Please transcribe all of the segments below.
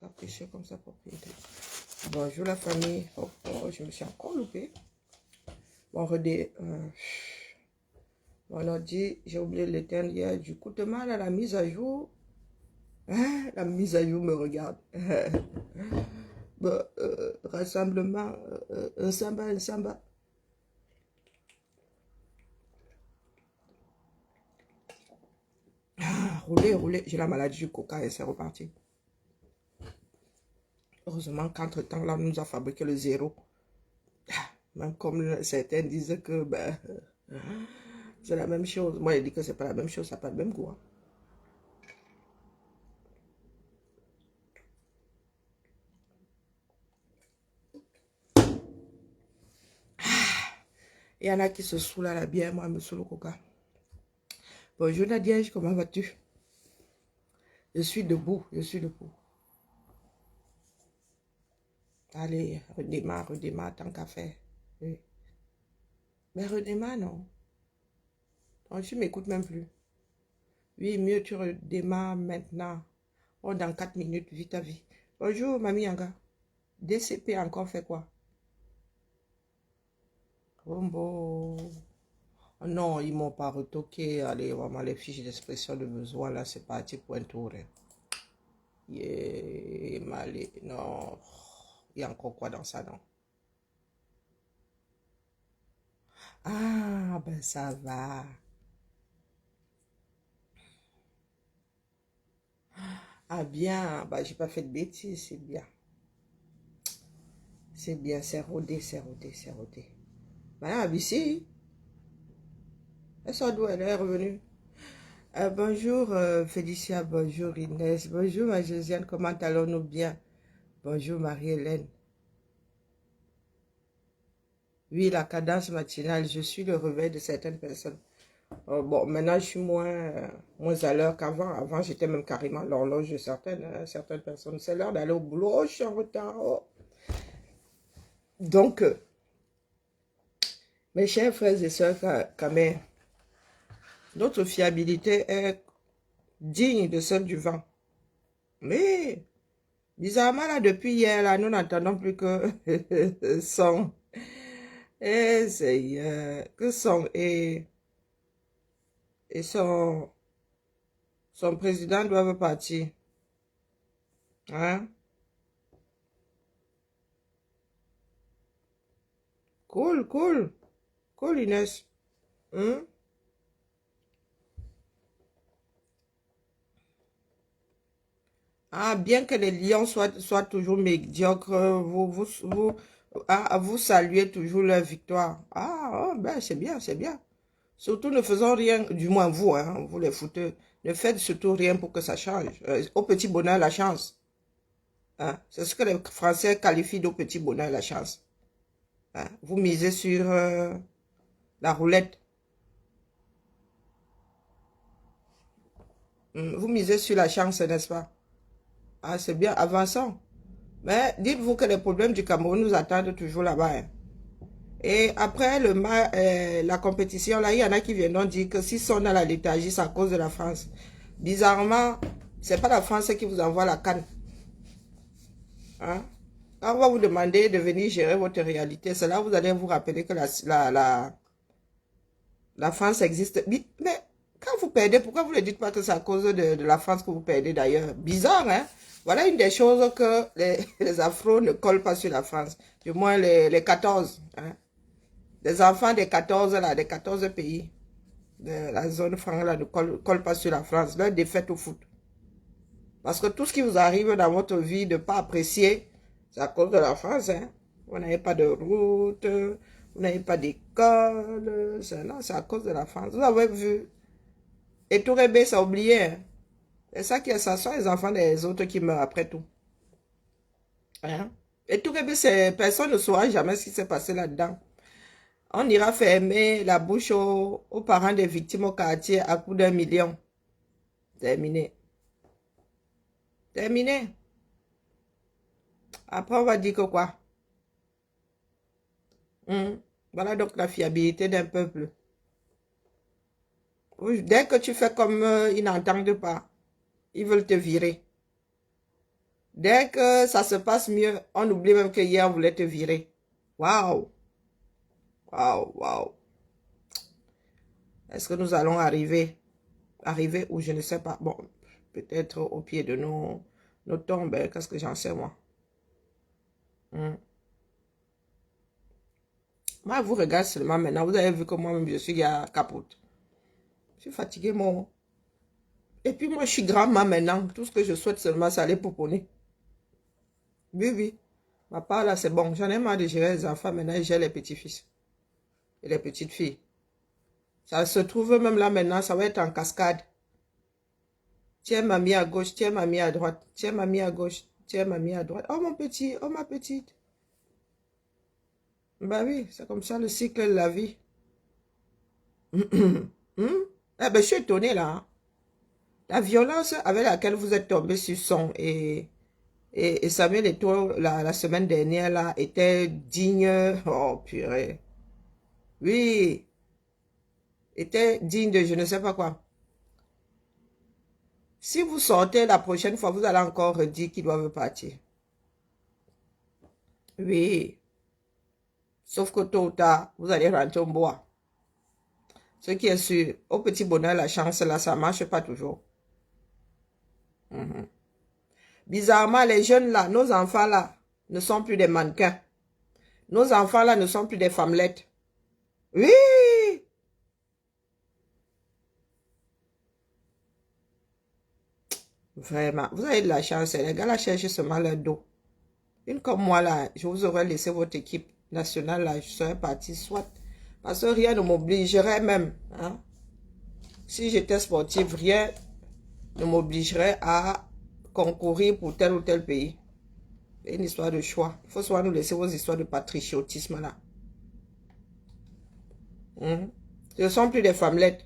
Capricieux comme ça, propriété. Bonjour la famille. Oh, je me suis encore loupé. Bon, mon ordi, j'ai oublié de l'éteindre hier. Du coup, demain, à la mise à jour. Hein, la mise à jour me regarde. Bon, rassemblement, un samba. Rouler. J'ai la maladie du coca et c'est reparti. Heureusement qu'entre-temps, là, on nous a fabriqué le zéro. Même comme certains disent que ben, c'est la même chose. Moi, je dis que c'est pas la même chose, ça n'a pas le même goût. Hein. Il y en a qui se saoulent à la bière, moi, je me saoule au coca. Bonjour Nadia, comment vas-tu? Je suis debout. Allez, redémarre, tant qu'à faire. Oui. Mais redémarre, non. Oh, tu m'écoutes même plus. Oui, mieux tu redémarres maintenant. Oh, dans 4 minutes, vite à vie. Bonjour, Mamie Yanga. DCP encore fait quoi? Bombo. Oh non, ils m'ont pas retoqué. Allez, vraiment, les fiches d'expression de besoin, là, c'est parti pour un tour. Hein. Yeah, malé. Non. Il y a encore quoi dans ça, non? Ah, ben ça va. Ah bien, bah j'ai pas fait de bêtises, c'est bien. C'est bien, c'est rodé. Madame ici, elle sort d'où elle est revenue? Bonjour Félicia, bonjour Inès, bonjour ma Josiane, comment allons-nous bien? Bonjour Marie-Hélène. Oui, la cadence matinale, je suis le réveil de certaines personnes. Bon, maintenant je suis moins à l'heure qu'avant. Avant, j'étais même carrément l'horloge de certaines personnes. C'est l'heure d'aller au boulot, oh, je suis en retard. Oh. Donc, mes chers frères et sœurs, quand même, notre fiabilité est digne de celle du vent. Mais, bizarrement, là, depuis hier, là, nous n'entendons plus que son. Eh, Seigneur, que son et son président doivent partir. Hein? Cool, Inès. Hein? Ah, bien que les lions soient toujours médiocres, vous saluez toujours leur victoire. Ah, oh, ben c'est bien. Surtout ne faisons rien, du moins vous, hein, vous les fouteux, ne faites surtout rien pour que ça change. Au petit bonheur, la chance. Hein. C'est ce que les Français qualifient d'au petit bonheur, la chance. Hein. Vous misez sur la roulette. Vous misez sur la chance, n'est-ce pas? Ah, c'est bien, avançons. Mais dites-vous que les problèmes du Cameroun nous attendent toujours là-bas. Hein. Et après la compétition, là, il y en a qui viendront dire que s'ils sont dans la léthargie, c'est à cause de la France. Bizarrement, c'est pas la France qui vous envoie la canne. Hein? Quand on va vous demander de venir gérer votre réalité, c'est là que vous allez vous rappeler que la France existe. Mais quand vous perdez, pourquoi vous ne dites pas que c'est à cause de la France que vous perdez d'ailleurs? Bizarre, hein? Voilà une des choses que les Afros ne collent pas sur la France. Du moins les 14. Hein? Les enfants des 14, là, des 14 pays de la zone franc là, ne collent pas sur la France. Leur défaite au foot. Parce que tout ce qui vous arrive dans votre vie de ne pas apprécier, c'est à cause de la France. Hein? Vous n'avez pas de route, vous n'avez pas d'école. Non, c'est à cause de la France. Vous avez vu. Et Tourebé, ça a oublié. Hein? C'est ça qui est ça. Ce sont les enfants des autres qui meurent après tout. Hein? Et Tourebé, personne ne saura jamais ce qui s'est passé là-dedans. On ira fermer la bouche aux parents des victimes au quartier à coût d'1 million. Terminé. Après, on va dire que quoi? Voilà donc la fiabilité d'un peuple. Dès que tu fais comme ils n'entendent pas, ils veulent te virer. Dès que ça se passe mieux, on oublie même que hier, on voulait te virer. Waouh! Waouh, waouh. Est-ce que nous allons arriver ou je ne sais pas. Bon, peut-être au pied de nos tombes. Qu'est-ce que j'en sais, moi? Moi, je vous regarde seulement maintenant. Vous avez vu que moi-même, je suis à capote. Je suis fatiguée, moi. Et puis, moi, je suis grand-mère maintenant. Tout ce que je souhaite seulement, c'est aller pouponner. Oui, oui. Ma part, là, c'est bon. J'en ai marre de gérer les enfants. Maintenant, j'ai les petits-fils et les petites filles. Ça se trouve même là, maintenant, ça va être en cascade. Tiens, mamie à gauche. Tiens, mamie à droite. Tiens, mamie à gauche. Tiens, mamie à droite. Oh, mon petit. Oh, ma petite. Bah oui, c'est comme ça le cycle de la vie. Eh ben, je suis étonnée, là. Hein. La violence avec laquelle vous êtes tombé sur son et Samuel Eto'o la semaine dernière là était digne. Oh purée. Oui, était digne de je ne sais pas quoi. Si vous sortez la prochaine fois, vous allez encore dire qu'ils doivent partir. Oui. Sauf que tôt ou tard, vous allez rentrer au bois. Ce qui est sûr, au petit bonheur, la chance là, ça ne marche pas toujours. Bizarrement, les jeunes là, nos enfants là, ne sont plus des mannequins. Nos enfants là ne sont plus des femmelettes. Oui! Vraiment, vous avez de la chance. Les gars là cherchent seulement leur dos. Une comme moi là, je vous aurais laissé votre équipe nationale là, je serais parti soit. Parce que rien ne m'obligerait même. Hein. Si j'étais sportive, rien ne m'obligerait à concourir pour tel ou tel pays. C'est une histoire de choix. Il faut soit nous laisser vos histoires de patriotisme là. Ce ne sont plus des femmelettes.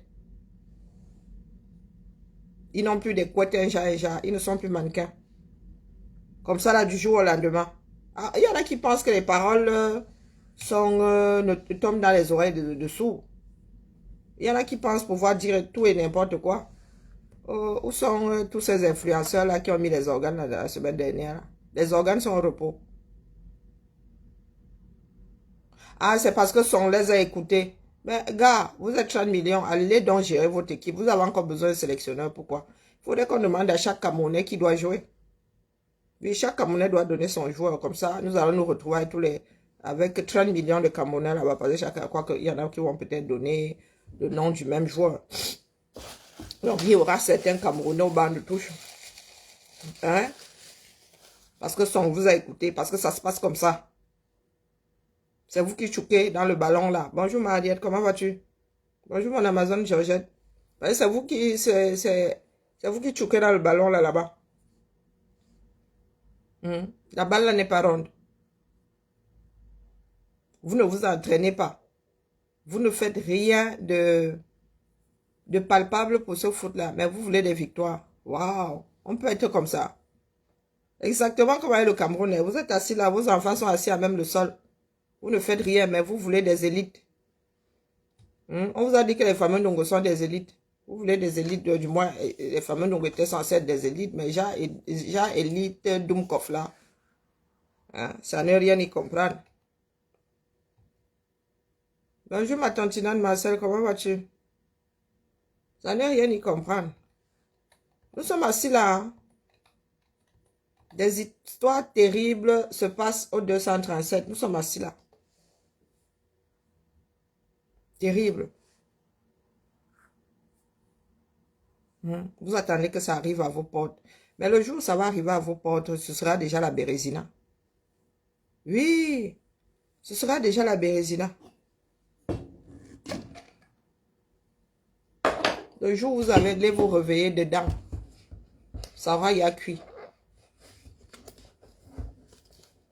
Ils n'ont plus des couettes, un chat, un chat. Ils ne sont plus mannequins. Comme ça, là, du jour au lendemain. Ah, il y en a qui pensent que les paroles ne tombent dans les oreilles de sourds. Il y en a qui pensent pouvoir dire tout et n'importe quoi. Où sont tous ces influenceurs-là qui ont mis les organes la semaine dernière? Là? Les organes sont au repos. Ah, c'est parce que on les a écoutés. Mais gars, vous êtes 30 millions, allez donc gérer votre équipe. Vous avez encore besoin de sélectionneurs. Pourquoi? Il faudrait qu'on demande à chaque Camerounais qui doit jouer. Oui, chaque Camerounais doit donner son joueur. Comme ça, nous allons nous retrouver avec 30 millions de Camerounais là-bas. Parce que chacun croit qu'il y en a qui vont peut-être donner le nom du même joueur. Donc, il y aura certains Camerounais au banc de touche. Hein? Parce que on vous a écouté. Parce que ça se passe comme ça. C'est vous qui chouquez dans le ballon là. Bonjour Mariette, comment vas-tu? Bonjour mon Amazon Georgette. C'est vous qui chouquez dans le ballon là-bas. La balle là n'est pas ronde. Vous ne vous entraînez pas. Vous ne faites rien de palpable pour ce foot-là. Mais vous voulez des victoires. Waouh! On peut être comme ça. Exactement comme avec le Camerounais. Vous êtes assis là, vos enfants sont assis à même le sol. Vous ne faites rien, mais vous voulez des élites. On vous a dit que les fameux Ndongo sont des élites. Vous voulez des élites, du moins, les fameux Ndongo étaient censés être des élites, mais déjà élite Dumkov là, hein, ça n'est rien y comprendre. Bonjour ma tantinante Marcel, comment vas-tu? Ça n'est rien y comprendre. Nous sommes assis là. Hein. Des histoires terribles se passent au 237. Nous sommes assis là. Terrible. Vous attendez que ça arrive à vos portes. Mais le jour où ça va arriver à vos portes, ce sera déjà la Bérésina. Oui, ce sera déjà la Bérésina. Le jour où vous allez vous réveiller dedans, ça va y a cuit.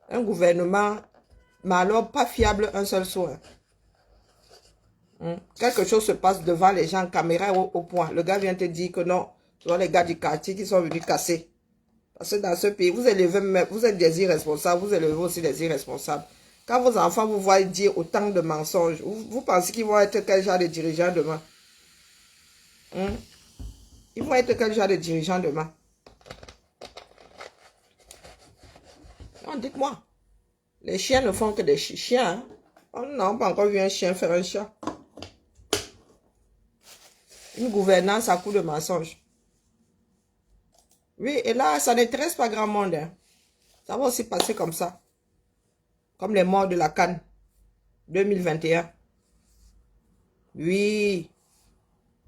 Un gouvernement, mais alors pas fiable un seul soir. Quelque chose se passe devant les gens, caméra au point. Le gars vient te dire que non, ce sont les gars du quartier qui sont venus casser. Parce que dans ce pays, vous êtes des irresponsables, vous élevez aussi des irresponsables. Quand vos enfants vous voient dire autant de mensonges, vous pensez qu'ils vont être quel genre de dirigeants demain? Ils vont être quel genre de dirigeants demain? Non, dites-moi. Les chiens ne font que des chiens. Hein? Oh non, pas encore vu un chien faire un chat. Une gouvernance à coup de mensonge. Oui, et là, ça n'intéresse pas grand monde. Hein. Ça va aussi passer comme ça. Comme les morts de la CAN 2021. Oui.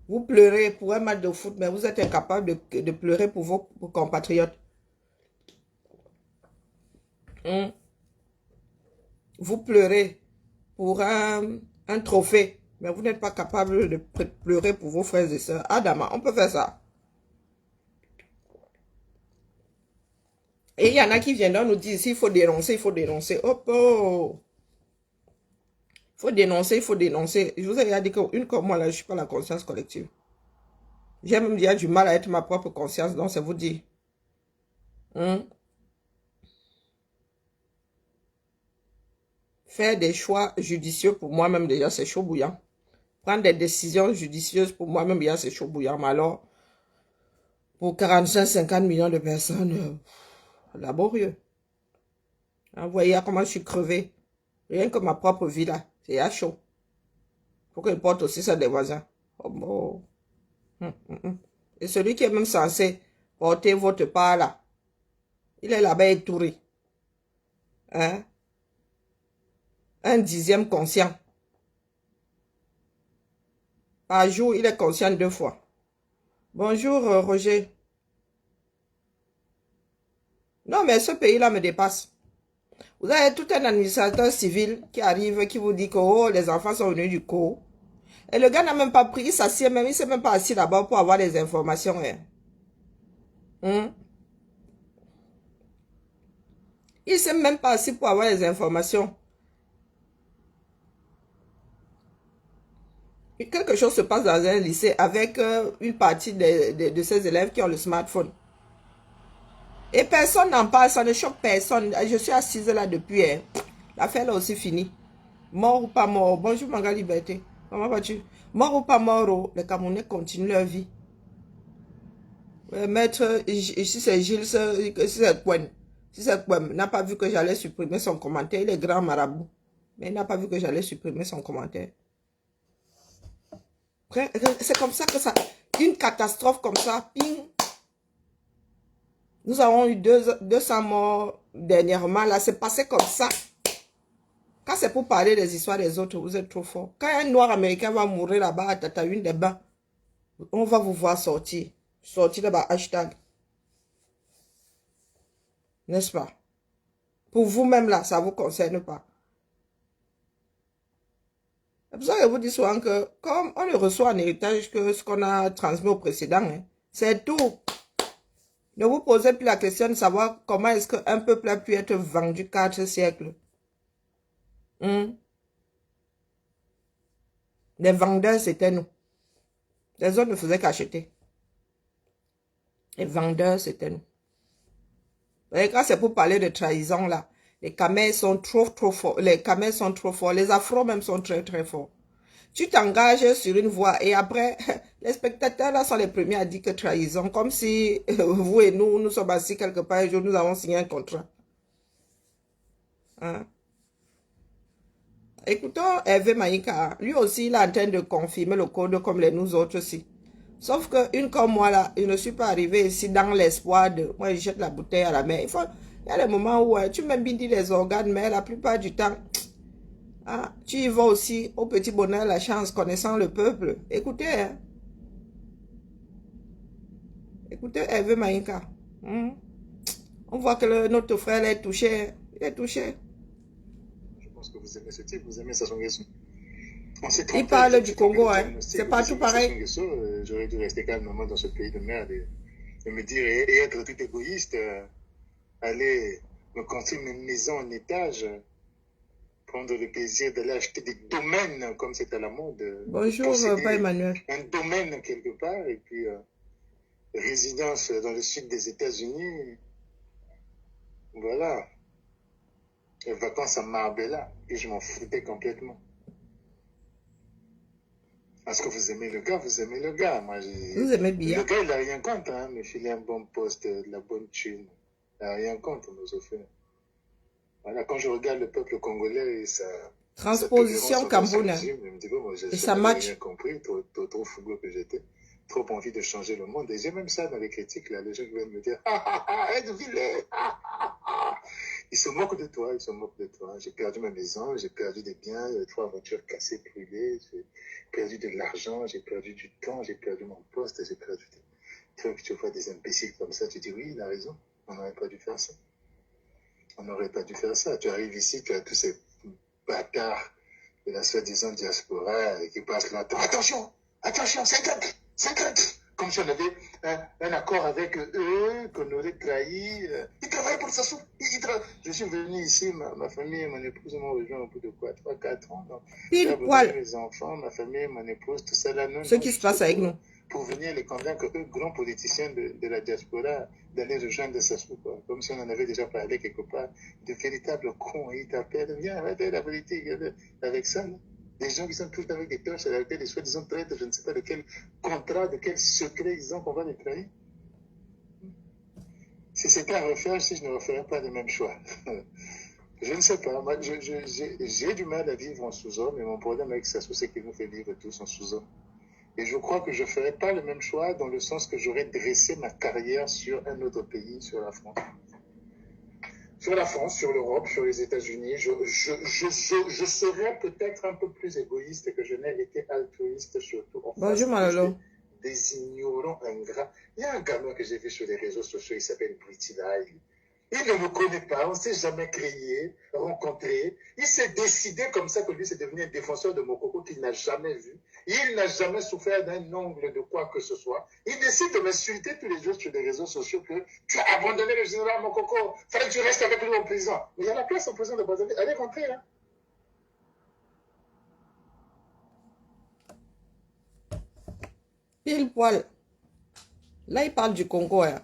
Vous pleurez pour un match de foot, mais vous êtes incapable de pleurer pour vos compatriotes. Vous pleurez pour un trophée, mais vous n'êtes pas capable de pleurer pour vos frères et sœurs. Adama, on peut faire ça. Et il y en a qui viennent nous dire, s'il faut dénoncer, il faut dénoncer. Hop, oh. Il faut dénoncer, il faut dénoncer. Je vous ai déjà dit qu'une comme moi, là, je ne suis pas la conscience collective. J'ai même déjà du mal à être ma propre conscience, donc c'est vous dire. Faire des choix judicieux pour moi-même, déjà, c'est chaud bouillant. Prendre des décisions judicieuses pour moi-même, déjà, c'est chaud bouillant. Mais alors, pour 45-50 millions de personnes, laborieux. Vous voyez comment je suis crevée. Rien que ma propre vie, là, c'est à chaud. Il faut que je porte aussi ça des voisins. Oh, bon. Et celui qui est même censé porter votre part, là, il est là-bas étouré. Hein? Un dixième conscient. Par jour, il est conscient 2 fois. Bonjour, Roger. Non, mais ce pays-là me dépasse. Vous avez tout un administrateur civil qui arrive, qui vous dit que oh, les enfants sont venus du cours. Et le gars n'a même pas pris, il s'assied même, il ne s'est même pas assis là-bas pour avoir des informations. Hein. Il ne s'est même pas assis pour avoir les informations. Et quelque chose se passe dans un lycée avec une partie de ses élèves qui ont le smartphone. Et personne n'en parle, ça ne choque personne. Je suis assise là depuis. Hein. L'affaire là aussi finie. Mort ou pas mort. Bonjour Manga Liberté. Comment vas-tu? Mort ou pas mort, les Camerounais continuent leur vie. Maître, si c'est Gilles, si c'est Quen, si c'est Quen, n'a pas vu que j'allais supprimer son commentaire. Il est grand marabout. Mais il n'a pas vu que j'allais supprimer son commentaire. C'est comme ça que ça... Une catastrophe comme ça, ping. Nous avons eu 200 morts dernièrement. Là, c'est passé comme ça. Quand c'est pour parler des histoires des autres, vous êtes trop fort. Quand un noir américain va mourir là-bas à Tataouine des Bains, on va vous voir sortir. Sortir là-bas, hashtag. N'est-ce pas? Pour vous-même là, ça ne vous concerne pas. C'est pour ça que je vous dis souvent que comme on ne reçoit en héritage que ce qu'on a transmis au précédent, hein, c'est tout. Ne vous posez plus la question de savoir comment est-ce qu'un peuple a pu être vendu 4 siècles. Les vendeurs, c'était nous. Les autres ne faisaient qu'acheter. Les vendeurs, c'était nous. Et quand c'est pour parler de trahison, là, les Camels sont trop forts. Les Camels sont trop forts. Les Afros même sont très, très forts. Tu t'engages sur une voie et après, les spectateurs là sont les premiers à dire que trahison. Comme si vous et nous sommes assis quelque part et nous avons signé un contrat. Hein? Écoutons Hervé Maïka. Lui aussi, il est en train de confirmer le code comme les nous autres aussi. Sauf que une comme moi là, je ne suis pas arrivé ici dans l'espoir de... Moi, je jette la bouteille à la mer. Il y a des moments où tu m'aimes bien dire les organes, mais la plupart du temps, tu y vas aussi au petit bonheur, la chance, connaissant le peuple. Écoutez, hein. Écoutez Hervé Maïka. On voit que notre frère est touché. Il est touché. Je pense que vous aimez ce type, vous aimez Sassou Nguesso. Il parle du Congo, hein. C'est pas tout pareil. J'aurais dû rester calmement dans ce pays de merde et me dire, et être tout égoïste, aller me construire une maison en étage, prendre le plaisir d'aller acheter des domaines comme c'est à la mode. Bonjour, pas Emmanuel. Un domaine quelque part, et puis résidence dans le sud des États-Unis. Voilà. Les vacances à Marbella, et je m'en foutais complètement. Parce que vous aimez le gars, vous aimez le gars. Moi, vous aimez bien. Le gars, il n'a rien contre, hein, me filer un bon poste, de la bonne thune. Il n'a rien contre, nos offres. Voilà, quand je regarde le peuple congolais et sa Transposition tolérance envers ce Cameroun. régime, je me dis, bon, moi, Et je ça n'avais match. rien compris, trop fougueux que j'étais, trop envie de changer le monde. Et j'ai même ça dans les critiques, là, les gens qui viennent me dire, aide vilain, Ils se moquent de toi, ils se moquent de toi. J'ai perdu ma maison, j'ai perdu des biens, 3 voitures cassées, brûlées, j'ai perdu de l'argent, j'ai perdu du temps, j'ai perdu mon poste, j'ai perdu des trucs. Tu vois des imbéciles comme ça, tu dis oui, il a raison, on n'aurait pas dû faire ça. On n'aurait pas dû faire ça. Tu arrives ici, tu as tous ces bâtards de la soi-disant diaspora qui passent leur temps. Attention, attention, 50. Comme si on avait un accord avec eux, qu'on aurait trahi. Ils travaillent pour ça. Je suis venu ici, ma famille et mon épouse m'ont rejoint au bout de quoi, 3-4 ans. J'ai Pile abandonné poil. mes enfants, ma famille, mon épouse, tout ça là. Non, Ce non, qui se juste passe avec nous. pour venir les convaincre, eux, grands politiciens de la diaspora, d'aller rejoindre Sassou, quoi. Comme si on en avait déjà parlé quelque part. De véritables cons, ils t'appellent, viens, arrêtez la politique, avec ça, là. Des gens qui sont tous avec des torches, avec des soi-disant traîtres, je ne sais pas de quel contrat, de quel secret ils ont qu'on va les trahir. Si c'était à refaire, si je ne referais pas le même choix. Je ne sais pas, moi, j'ai du mal à vivre en sous-homme, et mon problème avec Sassou, c'est qu'il nous fait vivre tous en sous-homme. Et je crois que je ne ferai pas le même choix dans le sens que j'aurais dressé ma carrière sur un autre pays, sur la France. Sur la France, sur l'Europe, sur les États-Unis, je serais peut-être un peu plus égoïste que je n'ai été altruiste, surtout en face Bonjour, Malolo. des ignorants ingrats. Il y a un gamin que j'ai vu sur les réseaux sociaux, il s'appelle Britilai. Il ne me connaît pas, on ne s'est jamais créé, rencontré. Il s'est décidé comme ça que lui, c'est devenu un défenseur de Mokoko qu'il n'a jamais vu. Il n'a jamais souffert d'un ongle de quoi que ce soit. Il décide de m'insulter tous les jours sur les réseaux sociaux que tu as abandonné le général Mokoko. Il fallait que tu restes avec lui en prison. Mais il y a la place en prison de Brazzaville. Allez rentrer, hein. Pile poil. Là, il parle du Congo. Hein.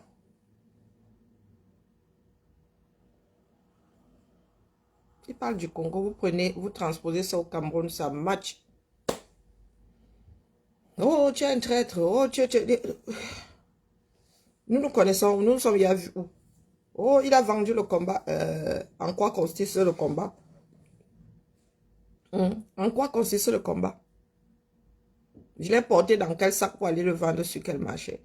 Il parle du Congo. Vous prenez, vous transposez ça au Cameroun, ça match. Oh, tu es un traître. Oh, Nous nous connaissons. Nous nous sommes déjà vus où? Oh, il a vendu le combat. En quoi consiste le combat? En quoi consiste le combat? Je l'ai porté dans quel sac pour aller le vendre sur quel marché?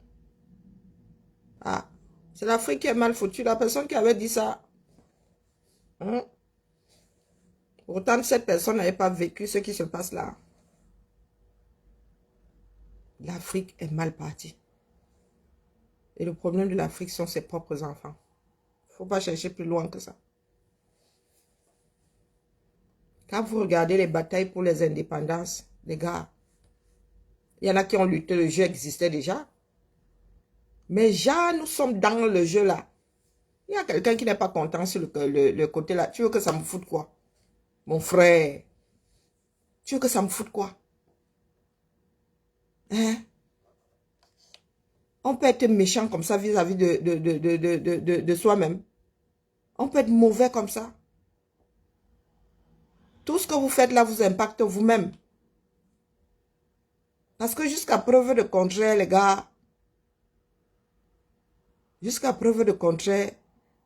Ah, c'est l'Afrique qui est mal foutue. La personne qui avait dit ça. Pourtant, cette personne n'avait pas vécu ce qui se passe là. L'Afrique est mal partie. Et le problème de l'Afrique sont ses propres enfants. Il ne faut pas chercher plus loin que ça. Quand vous regardez les batailles pour les indépendances, les gars, il y en a qui ont lutté, le jeu existait déjà. Mais déjà, nous sommes dans le jeu là. Il y a quelqu'un qui n'est pas content sur le côté là. Tu veux que ça me foute quoi? Mon frère. Tu veux que ça me foute quoi? Hein? On peut être méchant comme ça vis-à-vis de soi-même. On peut être mauvais comme ça. Tout ce que vous faites là vous impacte vous-même. Parce que jusqu'à preuve de contraire, les gars, jusqu'à preuve de contraire,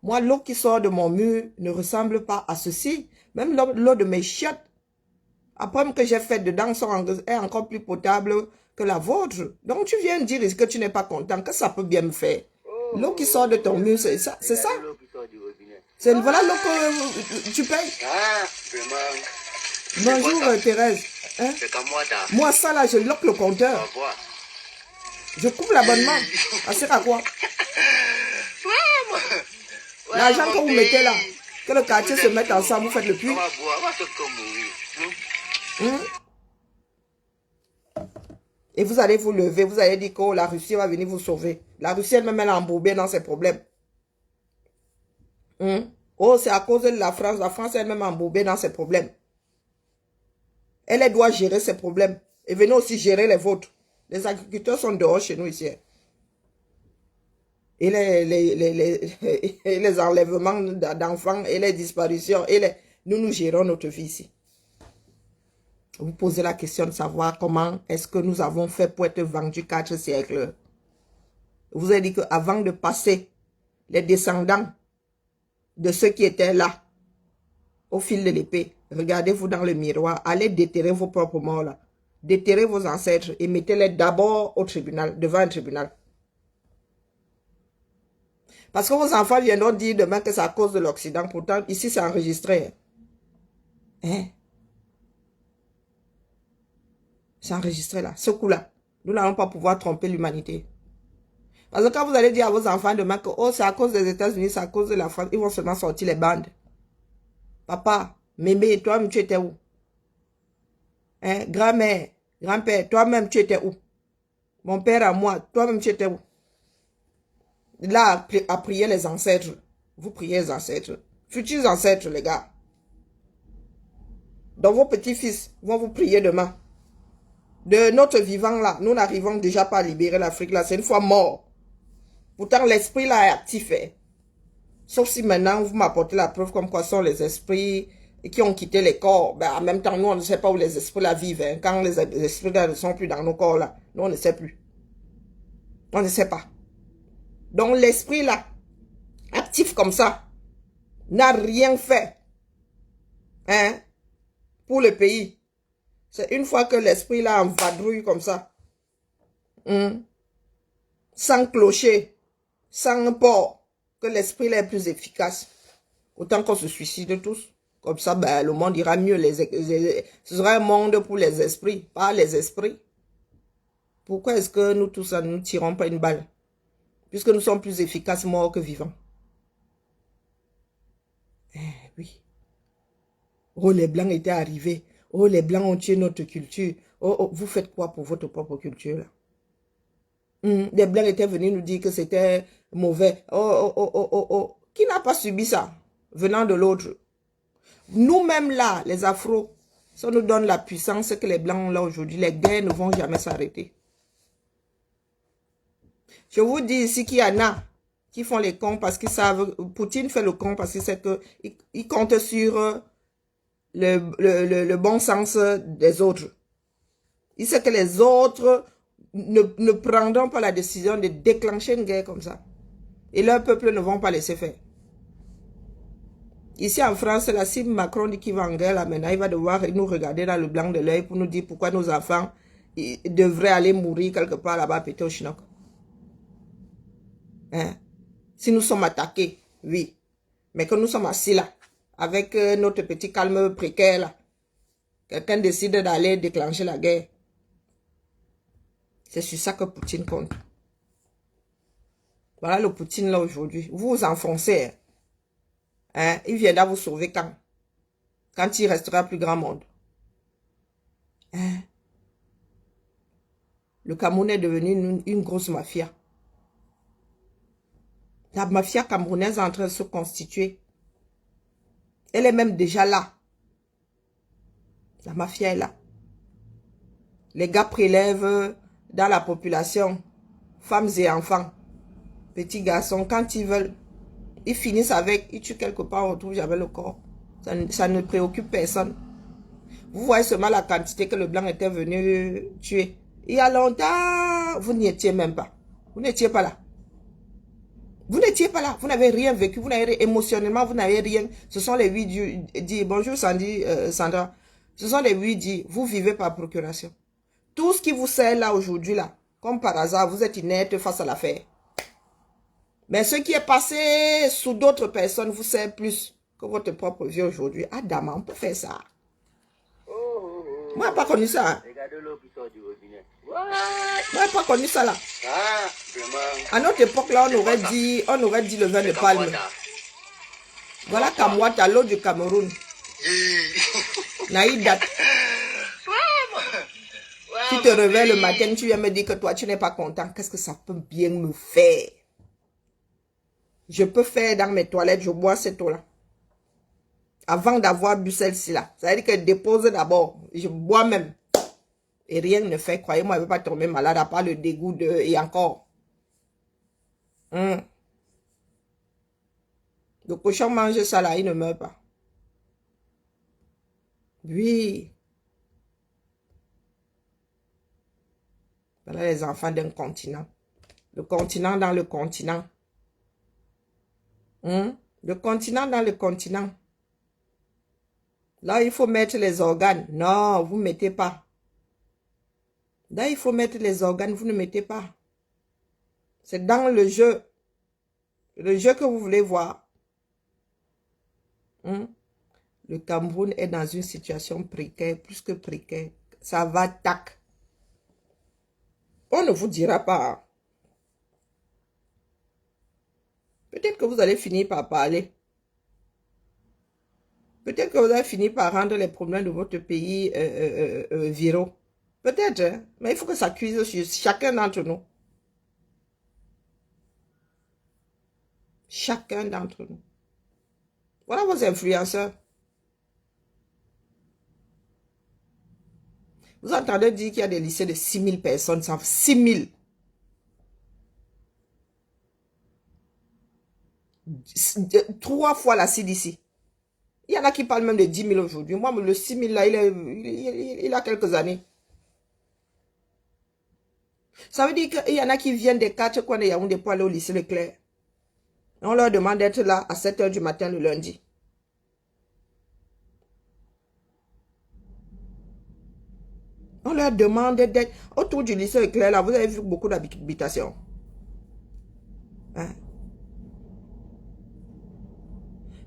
moi, l'eau qui sort de mon mur ne ressemble pas à ceci. Même l'eau de mes chiottes, après que j'ai fait dedans, est encore plus potable que la vôtre. Donc, tu viens dire que tu n'es pas content, que ça peut bien me faire. L'eau qui sort de ton mur, c'est ça. C'est ça. Voilà l'eau que tu payes. Bonjour, Thérèse. Hein? Moi, ça là, je lock le compteur. Je coupe l'abonnement. Ça sert à quoi? L'argent que vous mettez là, que le quartier se mette ensemble, vous faites le puits. Et vous allez vous lever, vous allez dire que oh, la Russie va venir vous sauver. La Russie elle-même, elle est embourbée dans ses problèmes. Oh, c'est à cause de la France. La France elle-même est embourbée dans ses problèmes. Elle doit gérer ses problèmes. Et venez aussi gérer les vôtres. Les agriculteurs sont dehors chez nous ici. Et les enlèvements d'enfants et les disparitions. Nous gérons notre vie ici. Vous posez la question de savoir comment est-ce que nous avons fait pour être vendus 4 siècles. Vous avez dit qu'avant de passer, les descendants de ceux qui étaient là, au fil de l'épée. Regardez-vous dans le miroir. Allez déterrer vos propres morts là. Déterrez vos ancêtres et mettez-les d'abord au tribunal, devant un tribunal. Parce que vos enfants viendront dire demain que c'est à cause de l'Occident. Pourtant, ici, c'est enregistré. Hein? C'est enregistré là. Ce coup-là, nous n'allons pas pouvoir tromper l'humanité. Parce que quand vous allez dire à vos enfants demain que oh, c'est à cause des États-Unis, c'est à cause de la France, ils vont seulement sortir les bandes. Papa, mémé, toi-même, tu étais où? Hein? Grand-mère, grand-père, toi-même, tu étais où? Mon père à moi, toi-même, tu étais où? Là, à prier les ancêtres. Vous priez les ancêtres. Futurs ancêtres, les gars. Donc, vos petits-fils vont vous prier demain. De notre vivant là, nous n'arrivons déjà pas à libérer l'Afrique là. C'est une fois mort. Pourtant, l'esprit là est actif. Hein. Sauf si maintenant, vous m'apportez la preuve comme quoi sont les esprits qui ont quitté les corps. Ben, en même temps, nous, on ne sait pas où les esprits là vivent. Hein. Quand les esprits là ne sont plus dans nos corps là, nous, on ne sait plus. On ne sait pas. Donc, l'esprit là, actif comme ça, n'a rien fait hein, pour le pays. C'est une fois que l'esprit là en vadrouille comme ça, sans clocher, sans port, que l'esprit là est plus efficace. Autant qu'on se suicide tous. Comme ça, ben, le monde ira mieux. Ce sera un monde pour les esprits, pas les esprits. Pourquoi est-ce que nous tous, nous ne tirons pas une balle? Puisque nous sommes plus efficaces morts que vivants. Eh oui. Oh, les Blancs étaient arrivés. Oh, les Blancs ont tué notre culture. Oh, oh, vous faites quoi pour votre propre culture, là? Les Blancs étaient venus nous dire que c'était mauvais. Oh, oh, oh, oh, oh, oh. Qui n'a pas subi ça? Venant de l'autre. Nous-mêmes, là, les Afros, ça nous donne la puissance que les Blancs ont là aujourd'hui. Les guerres ne vont jamais s'arrêter. Je vous dis ici qu'il y en a qui font les cons parce qu'ils savent... Poutine fait le con parce qu'il sait qu'il compte sur... le bon sens des autres. Il sait que les autres ne prendront pas la décision de déclencher une guerre comme ça. Et leur peuple ne vont pas laisser faire. Ici en France, là, si Macron dit qu'il va en guerre, là, maintenant, il va devoir nous regarder dans le blanc de l'œil pour nous dire pourquoi nos enfants devraient aller mourir quelque part là-bas, péter au chinook. Hein? Si nous sommes attaqués, oui. Mais que nous sommes assis là, avec notre petit calme précaire là. Quelqu'un décide d'aller déclencher la guerre. C'est sur ça que Poutine compte. Voilà le Poutine là aujourd'hui. Vous vous enfoncez. Hein? Il viendra vous sauver quand? Quand il restera plus grand monde. Hein? Le Cameroun est devenu une grosse mafia. La mafia camerounaise est en train de se constituer. Elle est même déjà là. La mafia est là. Les gars prélèvent dans la population, femmes et enfants, petits garçons, quand ils veulent, ils finissent avec, ils tuent quelque part, on trouve jamais le corps. Ça ne préoccupe personne. Vous voyez seulement la quantité que le blanc était venu tuer. Il y a longtemps, vous n'y étiez même pas. Vous n'étiez pas là. Vous n'étiez pas là. Vous n'avez rien vécu. Vous n'avez émotionnellement, vous n'avez rien. Ce sont les 8 dits. Bonjour Sandy, Sandra. Ce sont les 8 dits. Vous vivez par procuration. Tout ce qui vous sert là aujourd'hui là, comme par hasard, vous êtes inerte face à l'affaire. Mais ce qui est passé sous d'autres personnes vous sert plus que votre propre vie aujourd'hui. Ah, dame, on peut faire ça. Moi, je n'ai pas connu ça. Hein. Moi, je n'ai pas connu ça là. À notre époque là, on aurait dit le vin de palme. Voilà Kamwata, l'eau du Cameroun. Naïda. Tu te réveilles le matin, tu viens me dire que toi, tu n'es pas content. Qu'est-ce que ça peut bien me faire? Je peux faire dans mes toilettes, je bois cette eau-là. Avant d'avoir bu celle-ci là. Ça veut dire que je dépose d'abord. Je bois même. Et rien ne fait. Croyez-moi, je ne vais pas tomber malade à part le dégoût de... Et encore. Le cochon mange ça là, il ne meurt pas. Oui. Voilà les enfants d'un continent. Le continent dans le continent. Le continent dans le continent. Là, il faut mettre les organes. Non, vous ne mettez pas. Là, il faut mettre les organes, vous ne mettez pas. C'est dans le jeu. Le jeu que vous voulez voir. Hmm? Le Cameroun est dans une situation précaire, plus que précaire. Ça va tac. On ne vous dira pas. Peut-être que vous allez finir par parler. Peut-être que vous allez finir par rendre les problèmes de votre pays viraux. Peut-être, hein? Mais il faut que ça cuise sur chacun d'entre nous. Chacun d'entre nous. Voilà vos influenceurs. Vous entendez dire qu'il y a des lycées de 6000 personnes, 6000. 3 fois la CDC. Il y en a qui parlent même de 10 000 aujourd'hui. Moi, le 6 000 là, il a quelques années. Ça veut dire qu'il y en a qui viennent des 4 coins de Yaoundé pour aller au lycée Leclerc. On leur demande d'être là à 7 h du matin le lundi. On leur demande d'être autour du lycée Leclerc. Là, vous avez vu beaucoup d'habitations. Hein?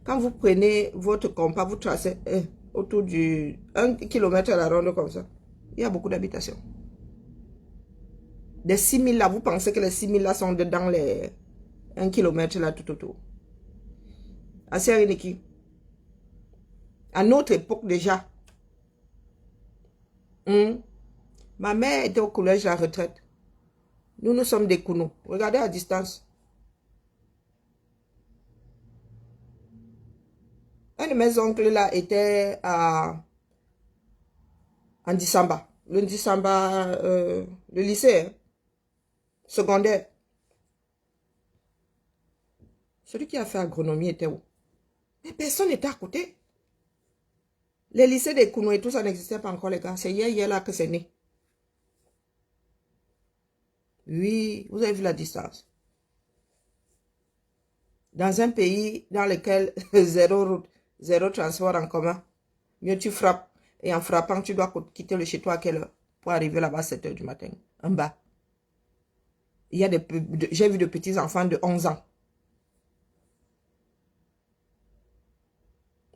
Quand vous prenez votre compas, vous tracez autour du 1 km à la ronde comme ça. Il y a beaucoup d'habitations. Des 6 000 là, vous pensez que les 6 000 là sont dedans les 1 km là tout autour. À Séréniki. À notre époque déjà. Ma mère était au collège à la retraite. Nous sommes des Kounou. Regardez à distance. Un de mes oncles là était à Ndisamba. Le Ndisamba, le lycée hein, secondaire. Celui qui a fait agronomie était où? Mais personne n'était à côté. Les lycées des Kounou et tout ça n'existait pas encore les gars. C'est hier là que c'est né. Oui, vous avez vu la distance. Dans un pays dans lequel zéro route, zéro transport en commun, mieux tu frappes. Et en frappant, tu dois quitter le chez toi à quelle heure? Pour arriver là-bas à 7 h du matin. En bas. Il y a j'ai vu de petits enfants de 11 ans.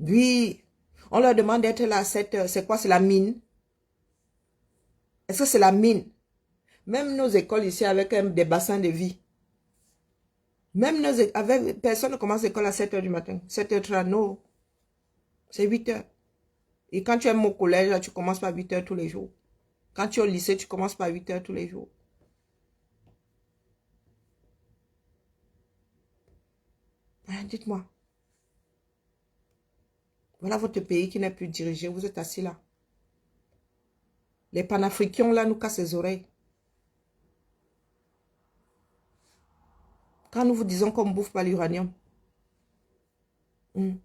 Oui. On leur demande d'être là à 7 h. C'est quoi? C'est la mine? Est-ce que c'est la mine? Même nos écoles ici avec des bassins de vie. Même personne ne commence l'école à 7 h du matin. 7 h 30, non. C'est 8 h. Et quand tu es au collège, là, tu commences par 8 h tous les jours. Quand tu es au lycée, tu commences par 8 h tous les jours. Hein, dites-moi. Voilà votre pays qui n'est plus dirigé. Vous êtes assis là. Les panafricains là nous cassent les oreilles. Quand nous vous disons qu'on ne bouffe pas l'uranium. Il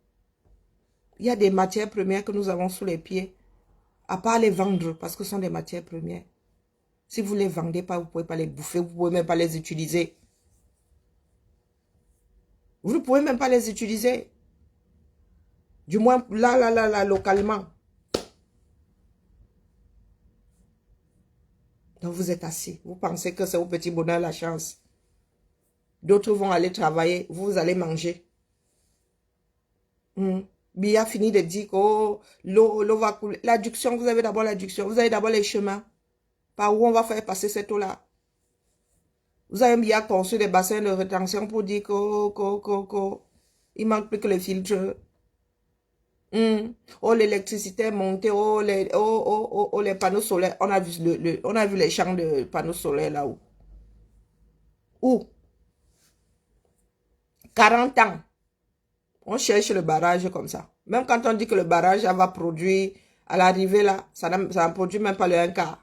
y a des matières premières que nous avons sous les pieds. À part les vendre parce que ce sont des matières premières. Si vous ne les vendez pas, vous ne pouvez pas les bouffer. Vous ne pouvez même pas les utiliser. Vous ne pouvez même pas les utiliser. Du moins, là, localement. Donc, vous êtes assis. Vous pensez que c'est au petit bonheur la chance. D'autres vont aller travailler. Vous allez manger. Bia fini de dire que oh, l'eau va couler. L'adduction, vous avez d'abord l'adduction. Vous avez d'abord les chemins. Par où on va faire passer cette eau-là. Vous avez bien construit des bassins de rétention pour dire que il manque plus que les filtres. Oh, l'électricité est montée. Oh, les panneaux solaires. On a vu les champs de panneaux solaires là-haut. Où? 40 ans. On cherche le barrage comme ça. Même quand on dit que le barrage va produire à l'arrivée là, ça ne produit même pas le 1/4.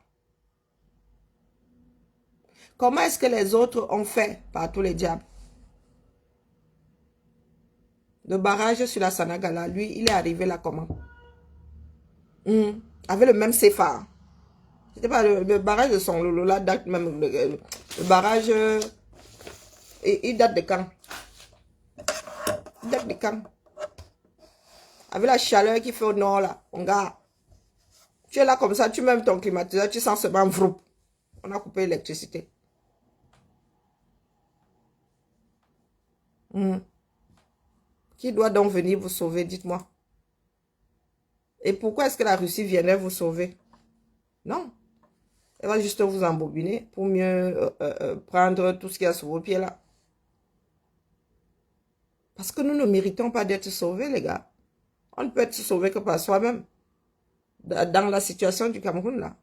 Comment est-ce que les autres ont fait par tous les diables? Le barrage sur la Sanagala, lui, il est arrivé là comment? Avec le même CFA. C'était pas le barrage de son Lolo, là, date même. Le barrage, il date de quand? Il date de quand? Avec la chaleur qui fait au nord, là, on garde. Tu es là comme ça, tu mets ton climatiseur, tu sens seulement vroup. On a coupé l'électricité. Qui doit donc venir vous sauver, dites-moi? Et pourquoi est-ce que la Russie viendrait vous sauver? Non. Elle va juste vous embobiner pour mieux prendre tout ce qu'il y a sur vos pieds là. Parce que nous ne méritons pas d'être sauvés, les gars. On ne peut être sauvé que par soi-même. Dans la situation du Cameroun, là.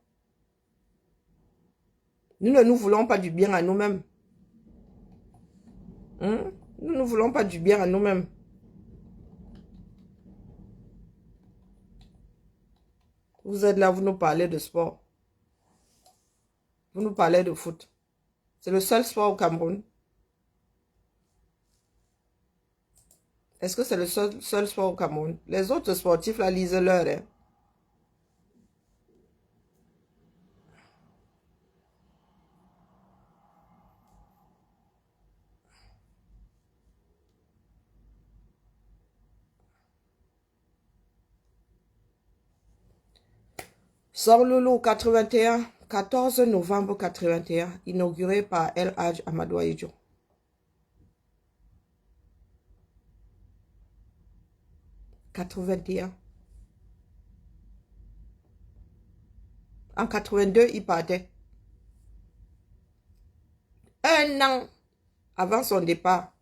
Nous ne nous voulons pas du bien à nous-mêmes. Nous ne voulons pas du bien à nous-mêmes. Vous êtes là, vous nous parlez de sport. Vous nous parlez de foot. C'est le seul sport au Cameroun. Est-ce que c'est le seul sport au Cameroun? Les autres sportifs, là, lisez-leur. Hein. Sor Loulou 81, 14 novembre 81, inauguré par El Hadj Amadou Ahidjo. En 82, il partait. Un an avant son départ.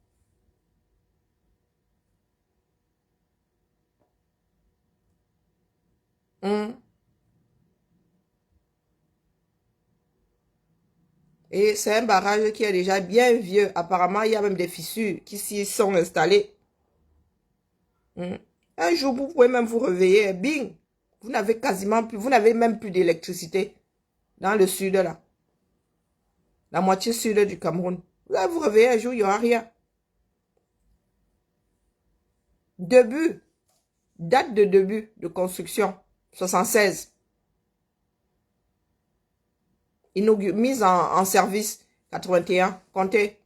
Et c'est un barrage qui est déjà bien vieux. Apparemment, il y a même des fissures qui s'y sont installées. Un jour, vous pouvez même vous réveiller. Bing! Vous n'avez quasiment plus, vous n'avez même plus d'électricité dans le sud là. La moitié sud du Cameroun. Vous allez vous réveiller un jour, il n'y aura rien. Date de début de construction, 76. Mise en service, 81. Comptez.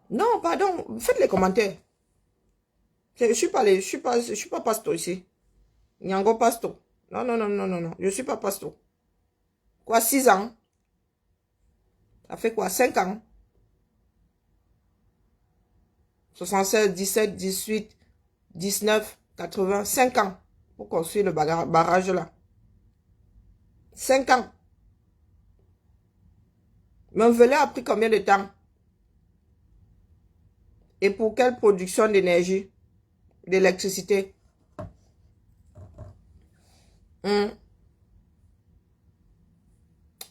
Non, pardon, faites les commentaires. Je suis pas pasto ici. Nyango pasto. Non, non, non, non, non, non. Je suis pas pasto. Quoi, 6 ans? Ça fait quoi, 5 ans? 76, 17, 18, 19, 80, 5 ans pour construire le barrage là. 5 ans. Mais Velay a pris combien de temps? Et pour quelle production d'énergie? D'électricité?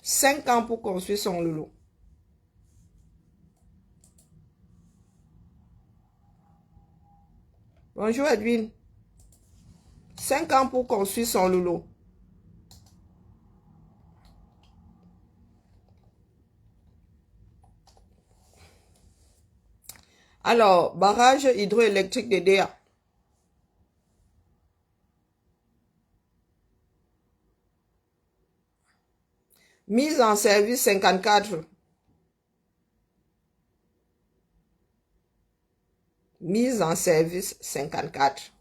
5 ans pour construire son loulou. Bonjour Edwin. 5 ans pour construire son loulou. Alors, barrage hydroélectrique de DEA. Mise en service 54. Mise en service 54.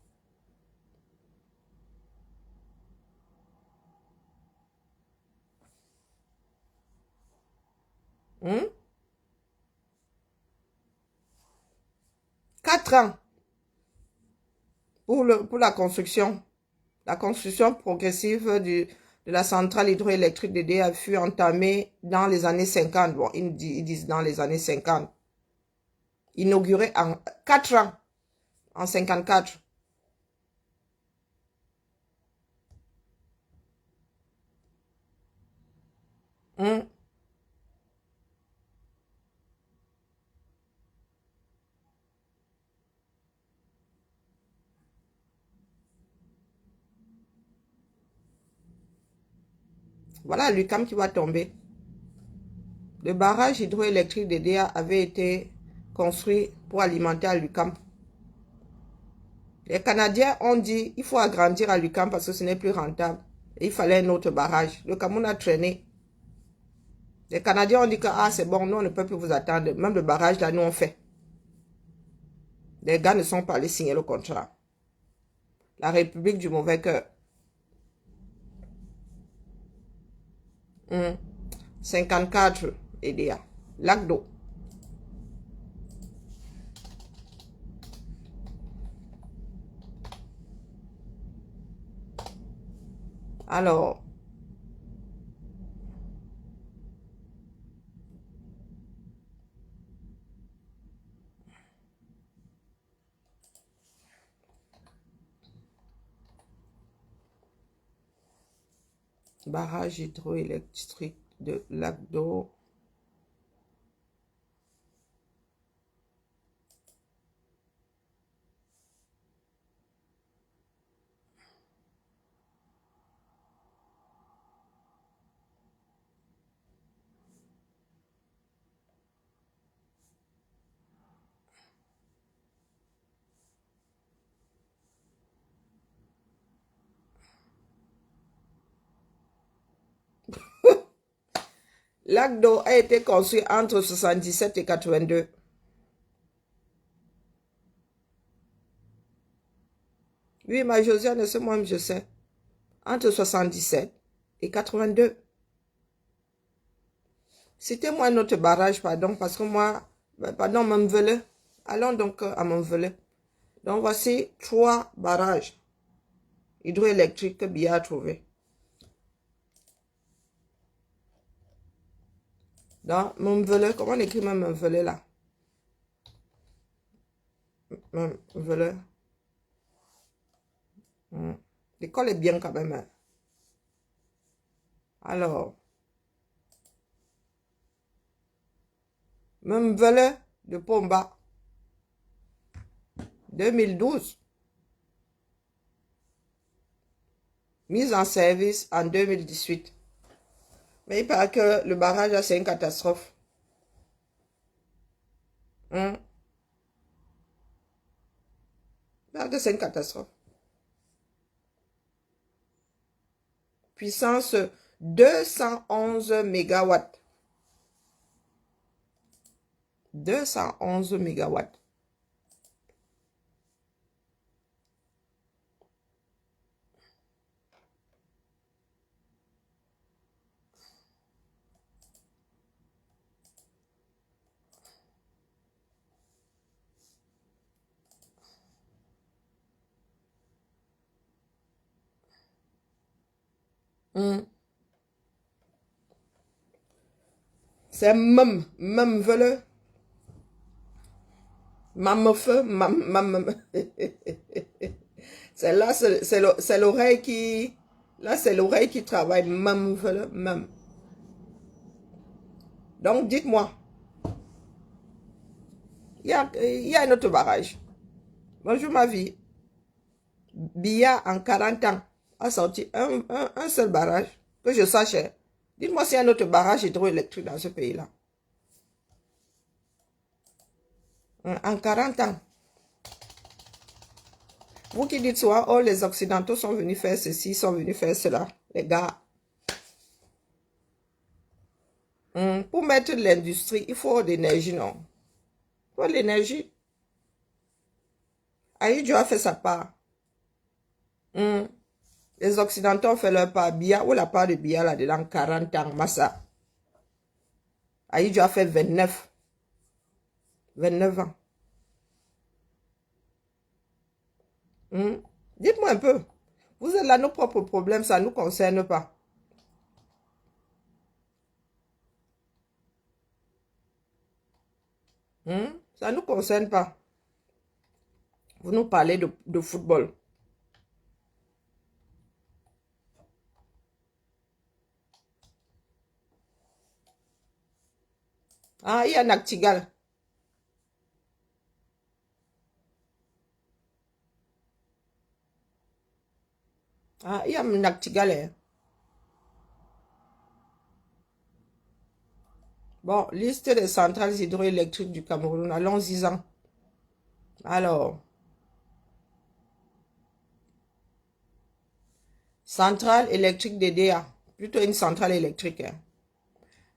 Hmm? 4 ans pour la construction. La construction progressive de la centrale hydroélectrique de DEA fut entamée dans les années 50. Bon, ils disent dans les années 50. Inaugurée en 4 ans, en 54. Voilà l'UQAM qui va tomber. Le barrage hydroélectrique de DEA avait été construit pour alimenter à l'UQAM. Les Canadiens ont dit il faut agrandir à l'UQAM parce que ce n'est plus rentable. Et il fallait un autre barrage. Le Cameroun a traîné. Les Canadiens ont dit que ah, c'est bon, nous, on ne peut plus vous attendre. Même le barrage, là, nous, on fait. Les gars ne sont pas allés signer le contrat. La République du mauvais cœur. 54 EDA. Lac d'eau. Alors, barrage hydroélectrique de Lac d'eau. Lac d'eau a été construit entre 77 et 82. Oui, ma Josiane, c'est moi-même, je sais. Entre 77 et 82. Citez-moi un autre barrage, pardon, parce que moi, pardon, Mamvele. Allons donc à Mamvele. Donc, voici 3 barrages hydroélectriques que Bia a trouvé. Donc, Mamvele, comment on écrit Mamvele là? Mamvele. L'école est bien quand même. Hein. Alors, Mamvele de Pomba. 2012. Mise en service en 2018. Mais il paraît que le barrage, là, c'est une catastrophe. Il paraît que c'est une catastrophe. Puissance 211 mégawatts. 211 mégawatts. C'est même vele. Feu, c'est là, c'est l'oreille qui, là, c'est l'oreille qui travaille, vele, même. Donc, dites-moi, il y a un autre barrage. Bonjour, ma vie. Bia, en 40 ans, a sorti un seul barrage, que je sache. Dites-moi s'il y a un autre barrage hydroélectrique dans ce pays-là. En 40 ans. Vous qui dites soit, oh, les Occidentaux sont venus faire ceci, sont venus faire cela. Les gars. Pour mettre de l'industrie, il faut de l'énergie, non? Il faut de l'énergie. Aïdjo a fait sa part. Les Occidentaux ont fait leur part. Bia, ou la part de Bia là-dedans, 40 ans, Massa. Aïdjo a fait 29. 29 ans. Dites-moi un peu. Vous êtes là, nos propres problèmes, ça ne nous concerne pas. Ça ne nous concerne pas. Vous nous parlez de football. Ah, il y a Nactigal. Ah, il y a Nactigal. Hein. Bon, liste des centrales hydroélectriques du Cameroun. Allons-y-en. Alors. Centrale électrique d'EDA. Plutôt une centrale électrique. Hein.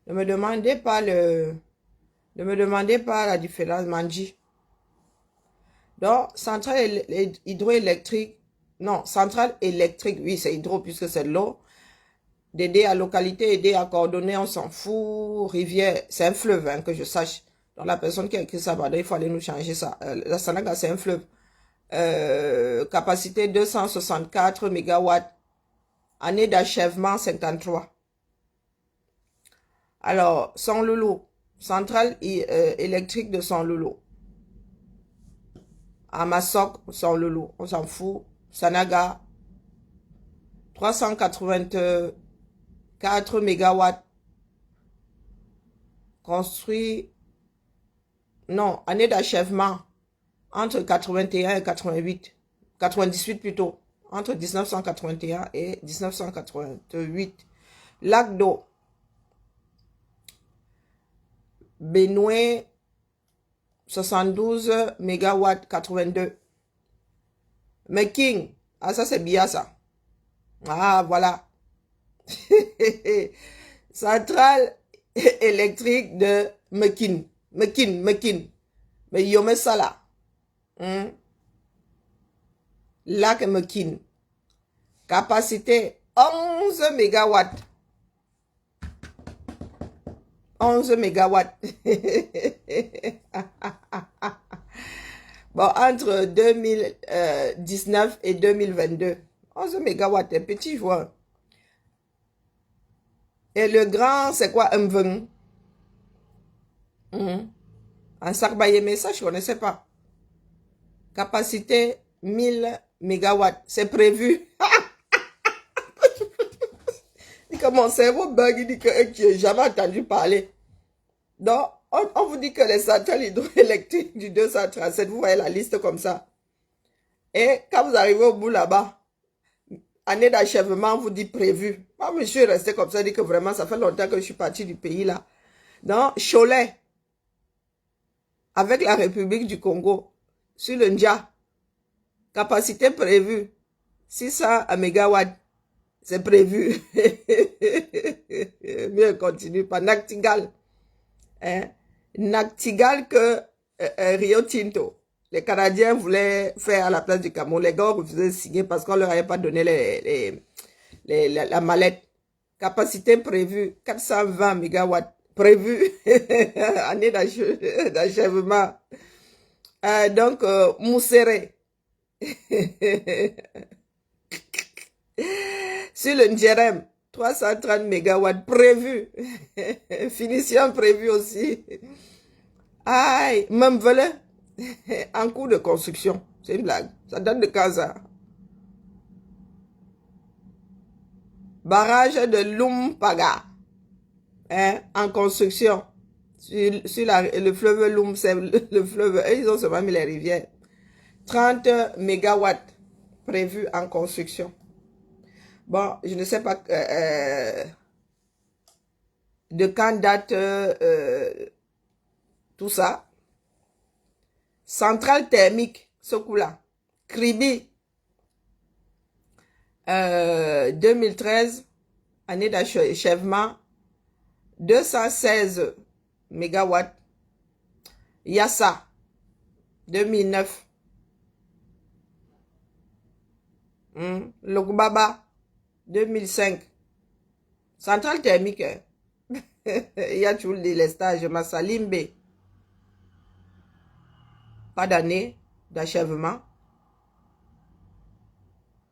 Ne me demandez pas ne me demandez pas la différence, Manji. Donc, centrale hydroélectrique, non, centrale électrique, oui, c'est hydro puisque c'est de l'eau. D'aider à localité, aider à coordonner, on s'en fout. Rivière, c'est un fleuve, hein, que je sache. Donc, la personne qui a écrit ça, il faut aller nous changer ça. La Sanaga, c'est un fleuve. Capacité 264 mégawatts. Année d'achèvement 53. Alors, Son Loulou, centrale électrique de Son Loulou. Amasok, Son Loulou, on s'en fout. Sanaga, 384 mégawatts. Construit, non, année d'achèvement entre 81 et 88. 98 plutôt. Entre 1981 et 1988. Lac d'eau. Benoît, 72 mégawatts 82. Meking, ah ça c'est bien ça. Ah voilà. Centrale électrique de Mekin. Mais yome ça là. Lac Mekin. Capacité 11 mégawatts. 11 mégawatts. Bon, entre 2019 et 2022. 11 mégawatts, un petit joueur. Et le grand, c'est quoi, un vin? Un Sarbaye message, je ne connaissais pas. Capacité 1000 mégawatts. C'est prévu. Il dit que mon cerveau bug, il dit que tu n'as jamais entendu parler. Donc, on vous dit que les centrales hydroélectriques du 237, vous voyez la liste comme ça. Et quand vous arrivez au bout là-bas, année d'achèvement, on vous dit prévu. Moi, je suis resté comme ça, dit que vraiment, ça fait longtemps que je suis parti du pays là. Donc, Cholet, avec la République du Congo, sur le Ndja, capacité prévue, 600 mégawatts, c'est prévu. Mieux, continue pas. Nactigal. Hein? Nactigal que Rio Tinto. Les Canadiens voulaient faire à la place du Cameroun. Les gars refusaient de signer parce qu'on leur avait pas donné la mallette. Capacité prévue, 420 mégawatts. Prévu. Année d'achèvement. Donc, Mousséré. Sur le Ndjerem, 330 mégawatts prévu. Finition prévue aussi. Aïe, même volé. En cours de construction. C'est une blague. Ça date de Casa. Barrage de Lumpaga. Hein, en construction. Sur le fleuve Lum, c'est le fleuve. Ils ont seulement mis les rivières. 30 mégawatts prévus en construction. Bon, je ne sais pas de quand date tout ça. Centrale thermique, ce coup-là. Kribi, 2013, année d'achèvement, 216 mégawatts. Yassa, 2009. Lokbaba, 2005. Centrale thermique. Il y a toujours les stages. Massalimbe. Pas d'année d'achèvement.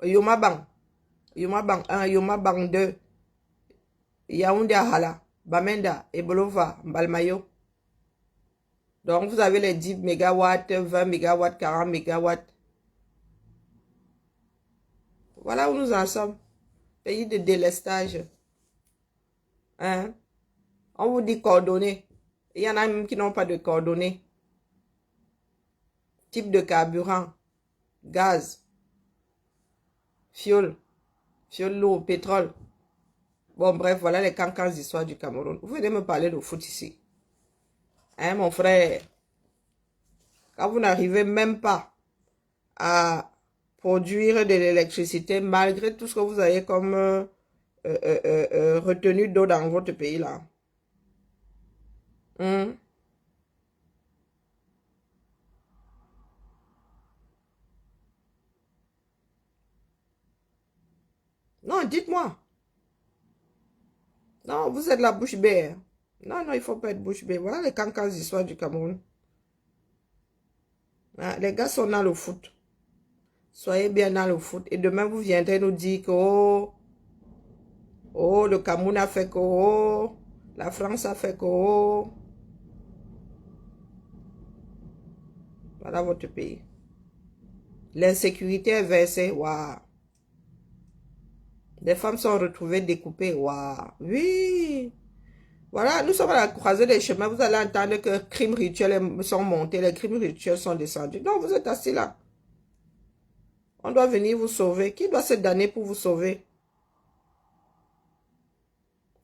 Yomabang. Yomabang 1, Yomabang 2. Yaoundé Ahala. Bamenda, Ebolova, Mbalmayo. Donc vous avez les 10 mégawatts, 20 mégawatts, 40 mégawatts. Voilà où nous en sommes. Pays de délestage. Hein? On vous dit coordonnées. Il y en a même qui n'ont pas de coordonnées. Type de carburant. Gaz. Fioul lourd, pétrole. Bon, bref, voilà les cancans d'histoire du Cameroun. Vous venez me parler de foot ici. Hein, mon frère? Quand vous n'arrivez même pas à produire de l'électricité, malgré tout ce que vous avez comme retenue d'eau dans votre pays là. Hum. Non, dites-moi. Non, vous êtes la bouche bée. Hein. Non, non, il ne faut pas être bouche bée. Voilà les cancans histoires du Cameroun. Hein, les gars sont dans le foot. Soyez bien dans le foot. Et demain, vous viendrez nous dire que, oh, oh, le Cameroun a fait que, oh, la France a fait que, oh. Voilà votre pays. L'insécurité est versée. Waouh. Les femmes sont retrouvées découpées. Waouh. Oui. Voilà, nous sommes à la croisée des chemins. Vous allez entendre que les crimes rituels sont montés, les crimes rituels sont descendus. Non, vous êtes assis là. On doit venir vous sauver. Qui doit se damner pour vous sauver?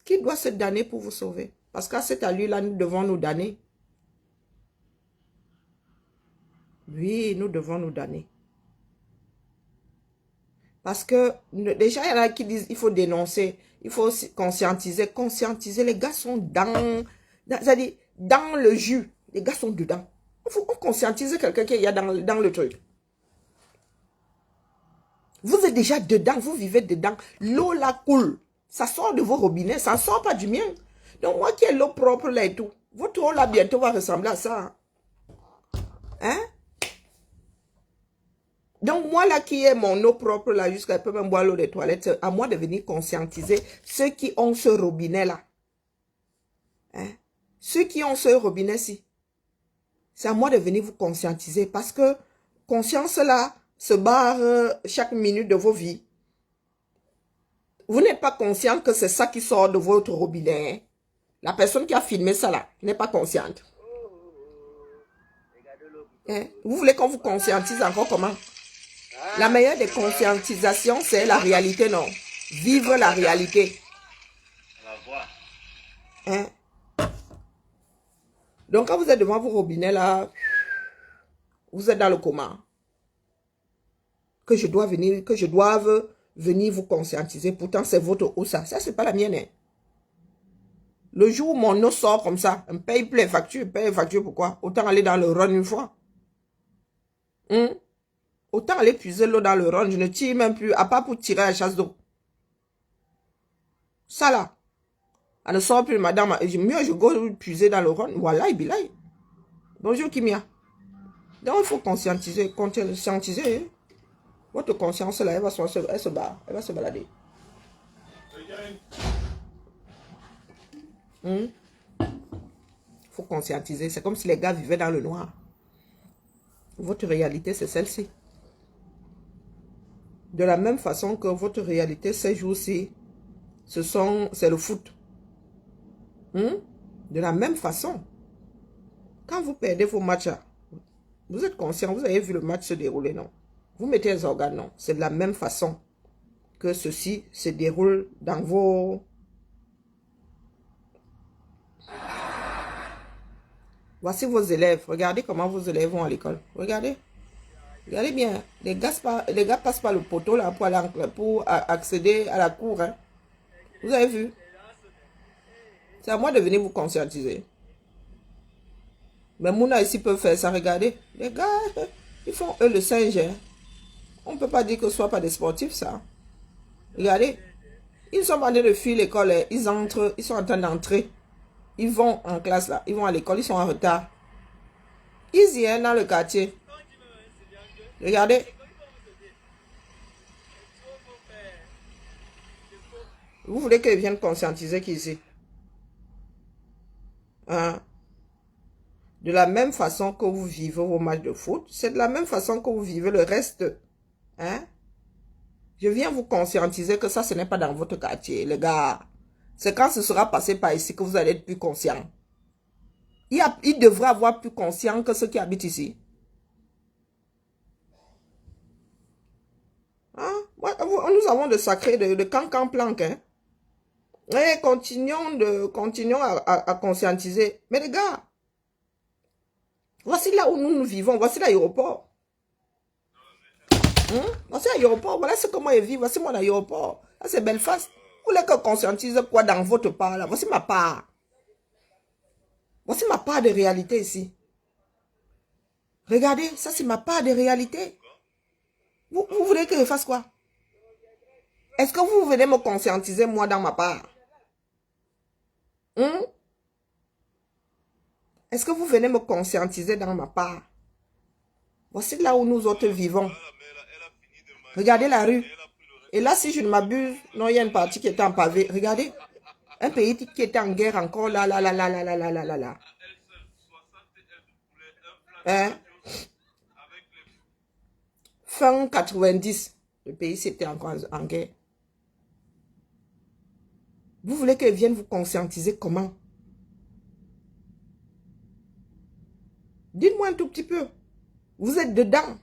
Qui doit se damner pour vous sauver? Parce qu'à cet allure-là, nous devons nous damner. Oui, nous devons nous damner. Parce que déjà, il y en a qui disent il faut dénoncer, il faut aussi conscientiser. Conscientiser, les gars sont c'est-à-dire dans le jus. Les gars sont dedans. Il faut conscientiser quelqu'un qui est dans le truc. Vous êtes déjà dedans, vous vivez dedans. L'eau là coule. Ça sort de vos robinets, ça ne sort pas du mien. Donc moi qui ai l'eau propre là et tout, votre eau là bientôt va ressembler à ça. Hein? Donc moi là qui ai mon eau propre là, jusqu'à peut même boire l'eau des toilettes, à moi de venir conscientiser ceux qui ont ce robinet là. Hein? Ceux qui ont ce robinet-ci. C'est à moi de venir vous conscientiser parce que conscience là se barre chaque minute de vos vies. Vous n'êtes pas conscient que c'est ça qui sort de votre robinet. Hein? La personne qui a filmé ça là n'est pas consciente. Hein? Vous voulez qu'on vous conscientise encore comment? La meilleure des conscientisations, c'est la réalité, non? Vivre la réalité. Hein? Donc, quand vous êtes devant vos robinets, là, vous êtes dans le coma. Que je doive venir vous conscientiser. Pourtant, c'est votre eau, ça. Ça, c'est pas la mienne. Hein? Le jour où mon eau sort comme ça, on paye plus les factures. Paye les factures, pourquoi? Autant aller dans le Rhône une fois. Autant aller puiser l'eau dans le Rhône, je ne tire même plus, à part pour tirer la chasse d'eau. Ça là, elle ne sort plus, madame. Mieux, je go puiser dans le Rhône. Voilà, et bilaï. Bonjour, Kimia. Donc, il faut conscientiser. Hein. Votre conscience là, elle se barre. Elle va se balader. Il faut conscientiser. C'est comme si les gars vivaient dans le noir. Votre réalité, c'est celle-ci. De la même façon que votre réalité, ces jours-ci, c'est le foot. De la même façon. Quand vous perdez vos matchs, vous êtes conscient, vous avez vu le match se dérouler, non? Vous mettez les organes, non? C'est de la même façon que ceci se déroule dans vos... Voici vos élèves. Regardez comment vos élèves vont à l'école. Regardez. Regardez bien. Les gars passent par le poteau là pour accéder à la cour. Hein. Vous avez vu? C'est à moi de venir vous conscientiser. Mais Mouna ici peut faire ça. Regardez. Les gars, ils font eux le singe. Hein. On ne peut pas dire que ce ne soit pas des sportifs, ça. Regardez. Ils sont en train de fuir l'école. Hein. Ils entrent. Ils sont en train d'entrer. Ils vont en classe là. Ils vont à l'école. Ils sont en retard. Ils y sont dans le quartier. Regardez. Vous voulez qu'ils viennent conscientiser qui ici? Hein? De la même façon que vous vivez vos matchs de foot, c'est de la même façon que vous vivez le reste. Hein? Je viens vous conscientiser que ça, ce n'est pas dans votre quartier, les gars. C'est quand ce sera passé par ici que vous allez être plus conscient. Il devrait avoir plus conscient que ceux qui habitent ici. Hein? Ouais, nous avons de sacrés, de cancan planque. Hein? Et continuons à conscientiser. Mais les gars, voici là où nous vivons. Voici l'aéroport. Voici l'aéroport. Voilà ce que moi je vis. Voici mon aéroport. Là, c'est Belfast. Vous voulez que je conscientise quoi dans votre part là? Voici ma part. Voici ma part de réalité ici. Regardez, ça c'est ma part de réalité. Vous voulez que je fasse quoi? Est-ce que vous venez me conscientiser, moi, dans ma part? Hein? Est-ce que vous venez me conscientiser dans ma part? Voici là où nous autres vivons. Regardez la rue. Et là, si je ne m'abuse, non, il y a une partie qui était en pavé. Regardez. Un pays qui était en guerre encore là, là, là, là, là, là, là, là, là, là. Hein? Fin 90, le pays c'était encore en guerre. Vous voulez qu'elle vienne vous conscientiser comment? Dites-moi un tout petit peu. Vous êtes dedans.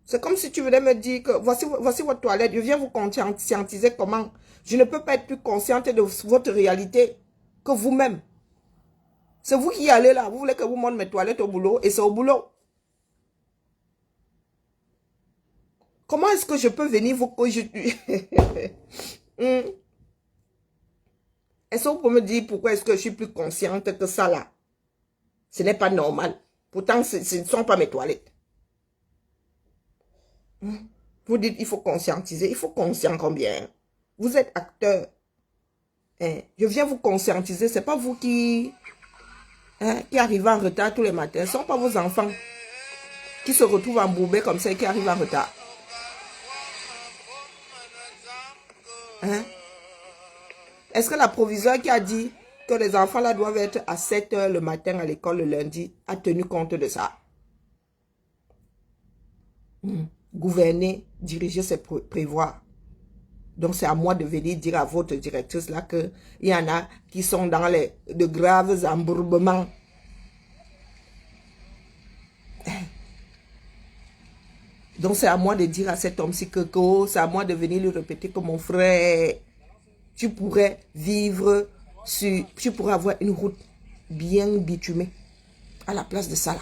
C'est comme si tu venais me dire que voici votre toilette. Je viens vous conscientiser comment. Je ne peux pas être plus consciente de votre réalité que vous-même. C'est vous qui y allez là. Vous voulez que vous montre mes toilettes au boulot et c'est au boulot. Comment est-ce que je peux venir vous... Est-ce que vous pouvez me dire pourquoi est-ce que je suis plus consciente que ça là? Ce n'est pas normal. Pourtant, ce ne sont pas mes toilettes. Vous dites, il faut conscientiser. Il faut conscient combien? Vous êtes acteur. Je viens vous conscientiser. Ce n'est pas vous qui arrivez en retard tous les matins. Ce ne sont pas vos enfants qui se retrouvent embourbés comme ça et qui arrivent en retard. Est-ce que la proviseure qui a dit que les enfants là doivent être à 7 h le matin à l'école le lundi a tenu compte de ça? Gouverner, diriger, c'est prévoir. Donc, c'est à moi de venir dire à votre directrice là qu'il y en a qui sont dans de graves embourbements. Donc, c'est à moi de dire à cet homme-ci que c'est à moi de venir lui répéter que mon frère, tu pourrais vivre tu pourrais avoir une route bien bitumée à la place de ça là.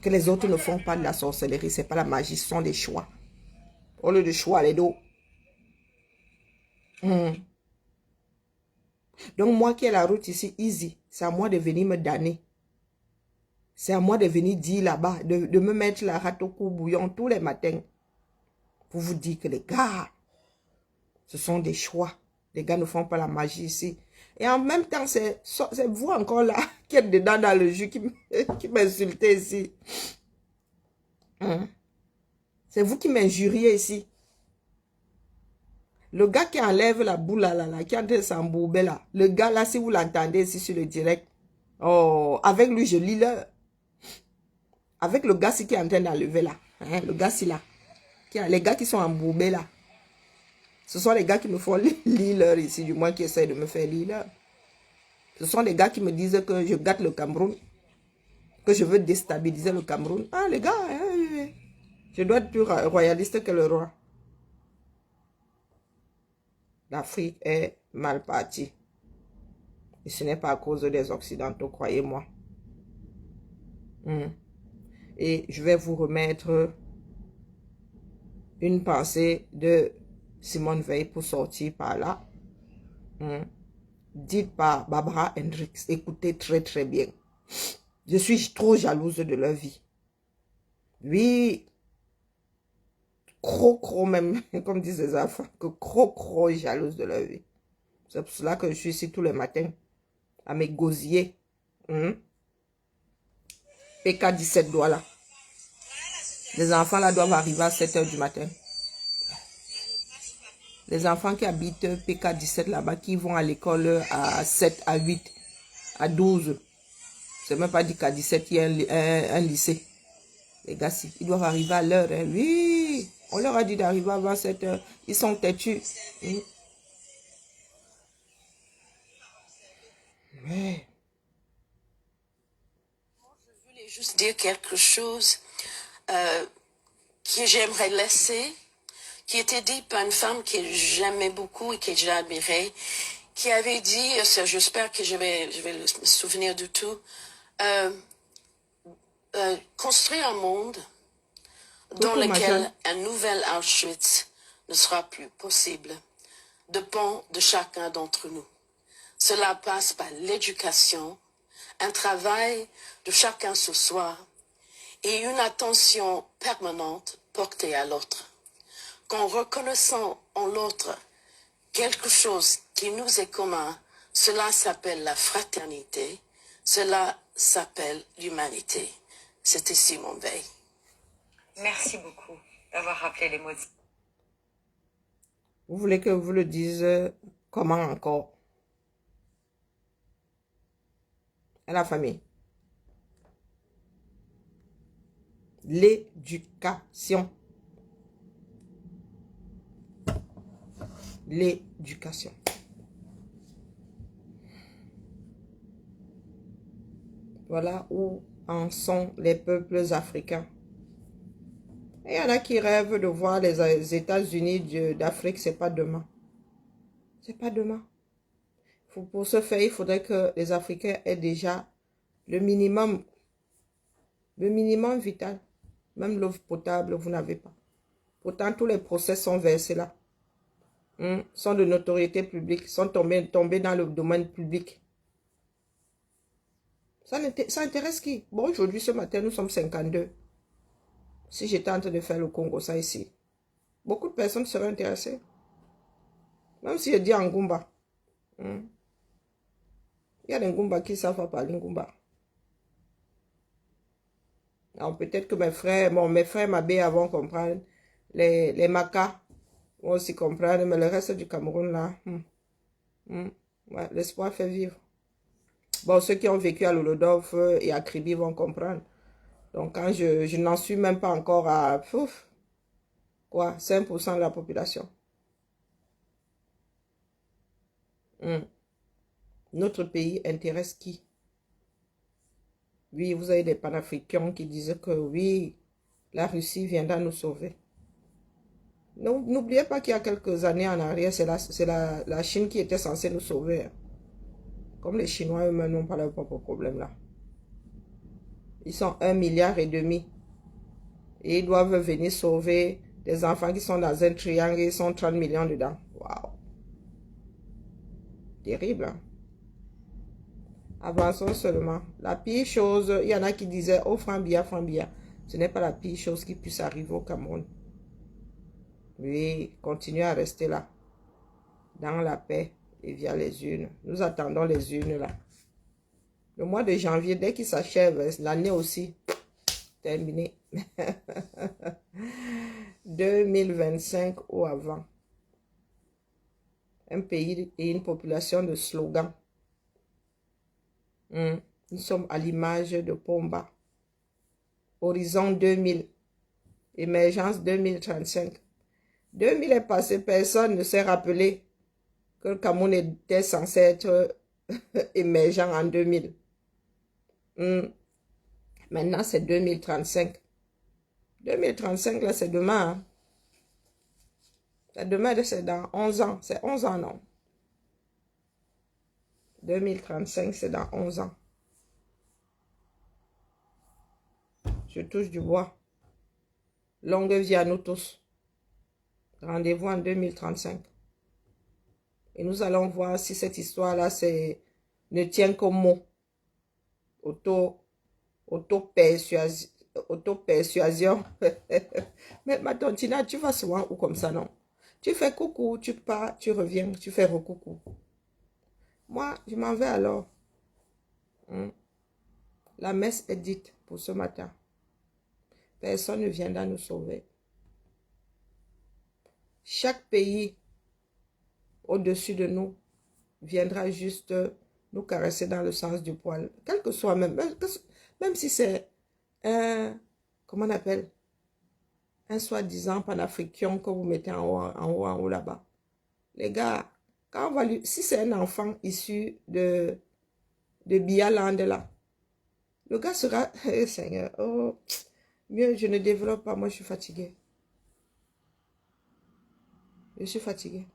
Que les autres ne font pas de la sorcellerie, c'est pas la magie, ce sont des choix. Au lieu de choix, les dos. Donc, moi qui ai la route ici, easy, c'est à moi de venir me damner. C'est à moi de venir dire là-bas, de me mettre la rate au cou bouillon tous les matins. Pour vous dire que les gars, ce sont des choix. Les gars ne font pas la magie ici. Et en même temps, c'est vous encore là, qui êtes dedans dans le jus, qui m'insultez ici. C'est vous qui m'injuriez ici. Le gars qui enlève la boule là, qui est en train de s'embourber là. Le gars là, si vous l'entendez ici sur le direct, oh, avec lui, je lis l'heure. Avec le gars qui est en train d'enlever là. Le gars là. Les gars qui sont embourbés là. Ce sont les gars qui me font lire l'heure ici, du moins qui essayent de me faire lire l'heure. Ce sont les gars qui me disent que je gâte le Cameroun. Que je veux déstabiliser le Cameroun. Ah, les gars, je dois être plus royaliste que le roi. L'Afrique est mal partie. Et ce n'est pas à cause des Occidentaux, croyez-moi. Et je vais vous remettre une pensée de Simone Veil pour sortir par là. Dite par Barbara Hendricks. Écoutez très très bien. Je suis trop jalouse de leur vie. Oui. Trop même, comme disent les enfants, que trop jalouse de leur vie. C'est pour cela que je suis ici tous les matins à mes gosiers. PK 17 doigts là. Les enfants là doivent arriver à 7 h du matin. Les enfants qui habitent PK 17 là-bas, qui vont à l'école à 7, à 8, à 12. C'est même pas dit qu'à 17, il y a un lycée. Les gars, ils doivent arriver à l'heure. Oui, on leur a dit d'arriver avant 7 h. Ils sont têtus. Mais... Je voulais juste dire quelque chose que j'aimerais laisser, qui était dit par une femme que j'aimais beaucoup et que j'admirais, qui avait dit, j'espère que je vais me souvenir de tout, construire un monde dans lequel un nouvel Auschwitz ne sera plus possible, dépend de chacun d'entre nous. Cela passe par l'éducation, un travail de chacun sur soi et une attention permanente portée à l'autre. Qu'en reconnaissant en l'autre quelque chose qui nous est commun, cela s'appelle la fraternité, cela s'appelle l'humanité. C'était Simone Veil. Merci beaucoup d'avoir rappelé les mots. Vous voulez que vous le dise comment encore? À la famille. L'éducation. L'éducation. Voilà où en sont les peuples africains. Il y en a qui rêvent de voir les États-Unis d'Afrique, c'est pas demain. C'est pas demain. Pour ce faire, il faudrait que les Africains aient déjà le minimum vital. Même l'eau potable, vous n'avez pas. Pourtant, tous les procès sont versés là. Sont de notoriété publique, sont tombés dans le domaine public. Ça intéresse qui? Bon, aujourd'hui, ce matin, nous sommes 52. Si j'étais en train de faire le Congo, ça ici, beaucoup de personnes seraient intéressées. Même si je dis en Ngumba. Il y a des Ngumba qui savent pas parler Ngumba. Alors peut-être que mes frères Mabé vont comprendre. Les Makas vont aussi comprendre, mais le reste du Cameroun là, ouais, l'espoir fait vivre. Bon, ceux qui ont vécu à Lolodov et à Kribi vont comprendre. Donc quand je n'en suis même pas encore à 5% de la population. Notre pays intéresse qui? Oui, vous avez des panafricains qui disaient que oui, la Russie viendra nous sauver. N'oubliez pas qu'il y a quelques années en arrière, c'est la Chine qui était censée nous sauver. Comme les Chinois eux-mêmes n'ont pas leur propre problème là. Ils sont 1,5 milliard. Et ils doivent venir sauver des enfants qui sont dans un triangle. Ils sont 30 millions dedans. Waouh. Terrible. Hein? Avançons seulement. La pire chose, il y en a qui disaient, oh Frambia. Ce n'est pas la pire chose qui puisse arriver au Cameroun. Oui, continuez à rester là. Dans la paix et via les urnes. Nous attendons les urnes là. Le mois de janvier, dès qu'il s'achève, l'année aussi, terminé. 2025 ou avant. Un pays et une population de slogans. Nous sommes à l'image de Pomba. Horizon 2000. Émergence 2035. 2000 est passé, personne ne s'est rappelé que le Cameroun était censé être émergent en 2000. Maintenant, c'est 2035. 2035, là, c'est demain. Hein? C'est demain, c'est dans 11 ans. C'est 11 ans, non? 2035, c'est dans 11 ans. Je touche du bois. Longue vie à nous tous. Rendez-vous en 2035. Et nous allons voir si cette histoire-là ne tient qu'au mot. Auto-persuasion. Mais ma tontina, tu vas souvent ou comme ça, non? Tu fais coucou, tu pars, tu reviens, tu fais recoucou. Moi, je m'en vais alors. La messe est dite pour ce matin. Personne ne viendra nous sauver. Chaque pays au-dessus de nous viendra juste nous caresser dans le sens du poil. Quel que soit même si c'est un, comment on appelle, un soi-disant panafricain que vous mettez en haut là-bas. Les gars, quand on va lui, si c'est un enfant issu de Bialand là, le gars sera, Seigneur, oh, mieux je ne développe pas, moi je suis fatigué. Je suis fatigué.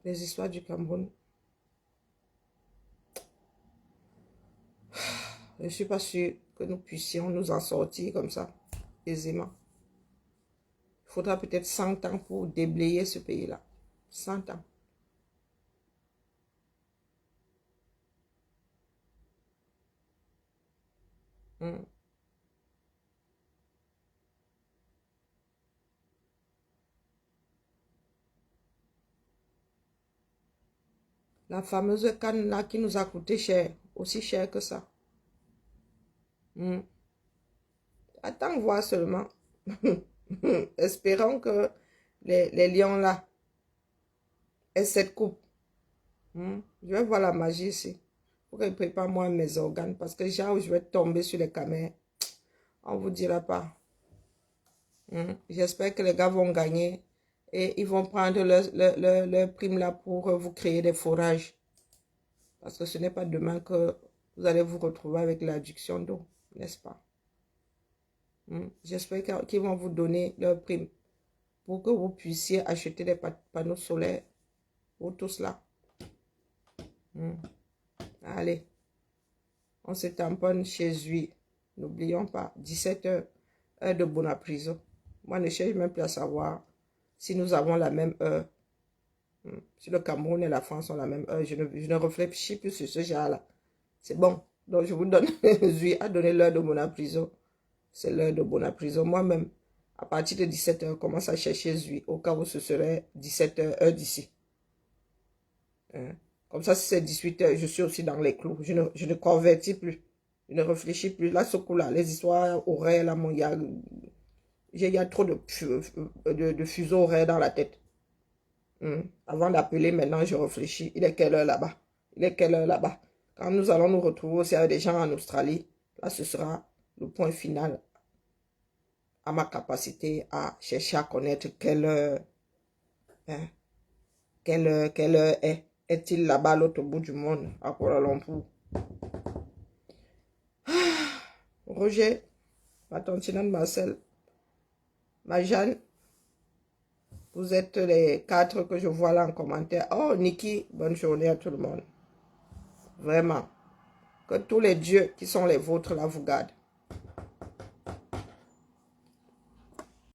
Les histoires du Cameroun. Je ne suis pas sûre que nous puissions nous en sortir comme ça, aisément. Il faudra peut-être 100 ans pour déblayer ce pays-là. 100 ans. Hmm. La fameuse canne là qui nous a coûté cher, aussi cher que ça. Hmm. Attends voir seulement. Espérons que les lions là aient cette coupe. Hmm. Je vais voir la magie ici. Faut que je prépare moi mes organes parce que genre je vais tomber sur les caméras. On vous dira pas. Hmm. J'espère que les gars vont gagner et ils vont prendre leur prime là pour vous créer des fourrages. Parce que ce n'est pas demain que vous allez vous retrouver avec l'adduction d'eau, n'est-ce pas? J'espère qu'ils vont vous donner leur prime pour que vous puissiez acheter des panneaux solaires pour tout cela. Allez, on se tamponne chez lui. N'oublions pas, 17h, heure de Bonapriso. Moi, ne cherche même plus à savoir si nous avons la même heure. Si le Cameroun et la France ont la même heure, je ne réfléchis plus sur ce genre-là. C'est bon. Donc, je vous donne, lui a donné l'heure de Bonapriso. C'est l'heure de Bonapriso. Moi-même, à partir de 17h, commence à chercher lui, au cas où ce serait 17h, heure d'ici. Comme ça, si c'est 18h, je suis aussi dans les clous. Je ne convertis plus. Je ne réfléchis plus. Là, ce coup-là, les histoires horaires, là, il y a trop de fuseaux horaires dans la tête. Avant d'appeler, maintenant, je réfléchis. Il est quelle heure là-bas? Il est quelle heure là-bas? Quand nous allons nous retrouver aussi avec des gens en Australie, là, ce sera le point final à ma capacité à chercher à connaître quelle heure, quelle heure est-il là-bas à l'autre bout du monde, à Kuala Lumpur. Roger, ma tantinante Marcel, ma Jeanne, vous êtes les 4 que je vois là en commentaire. Oh, Niki, bonne journée à tout le monde. Vraiment. Que tous les dieux qui sont les vôtres là vous gardent.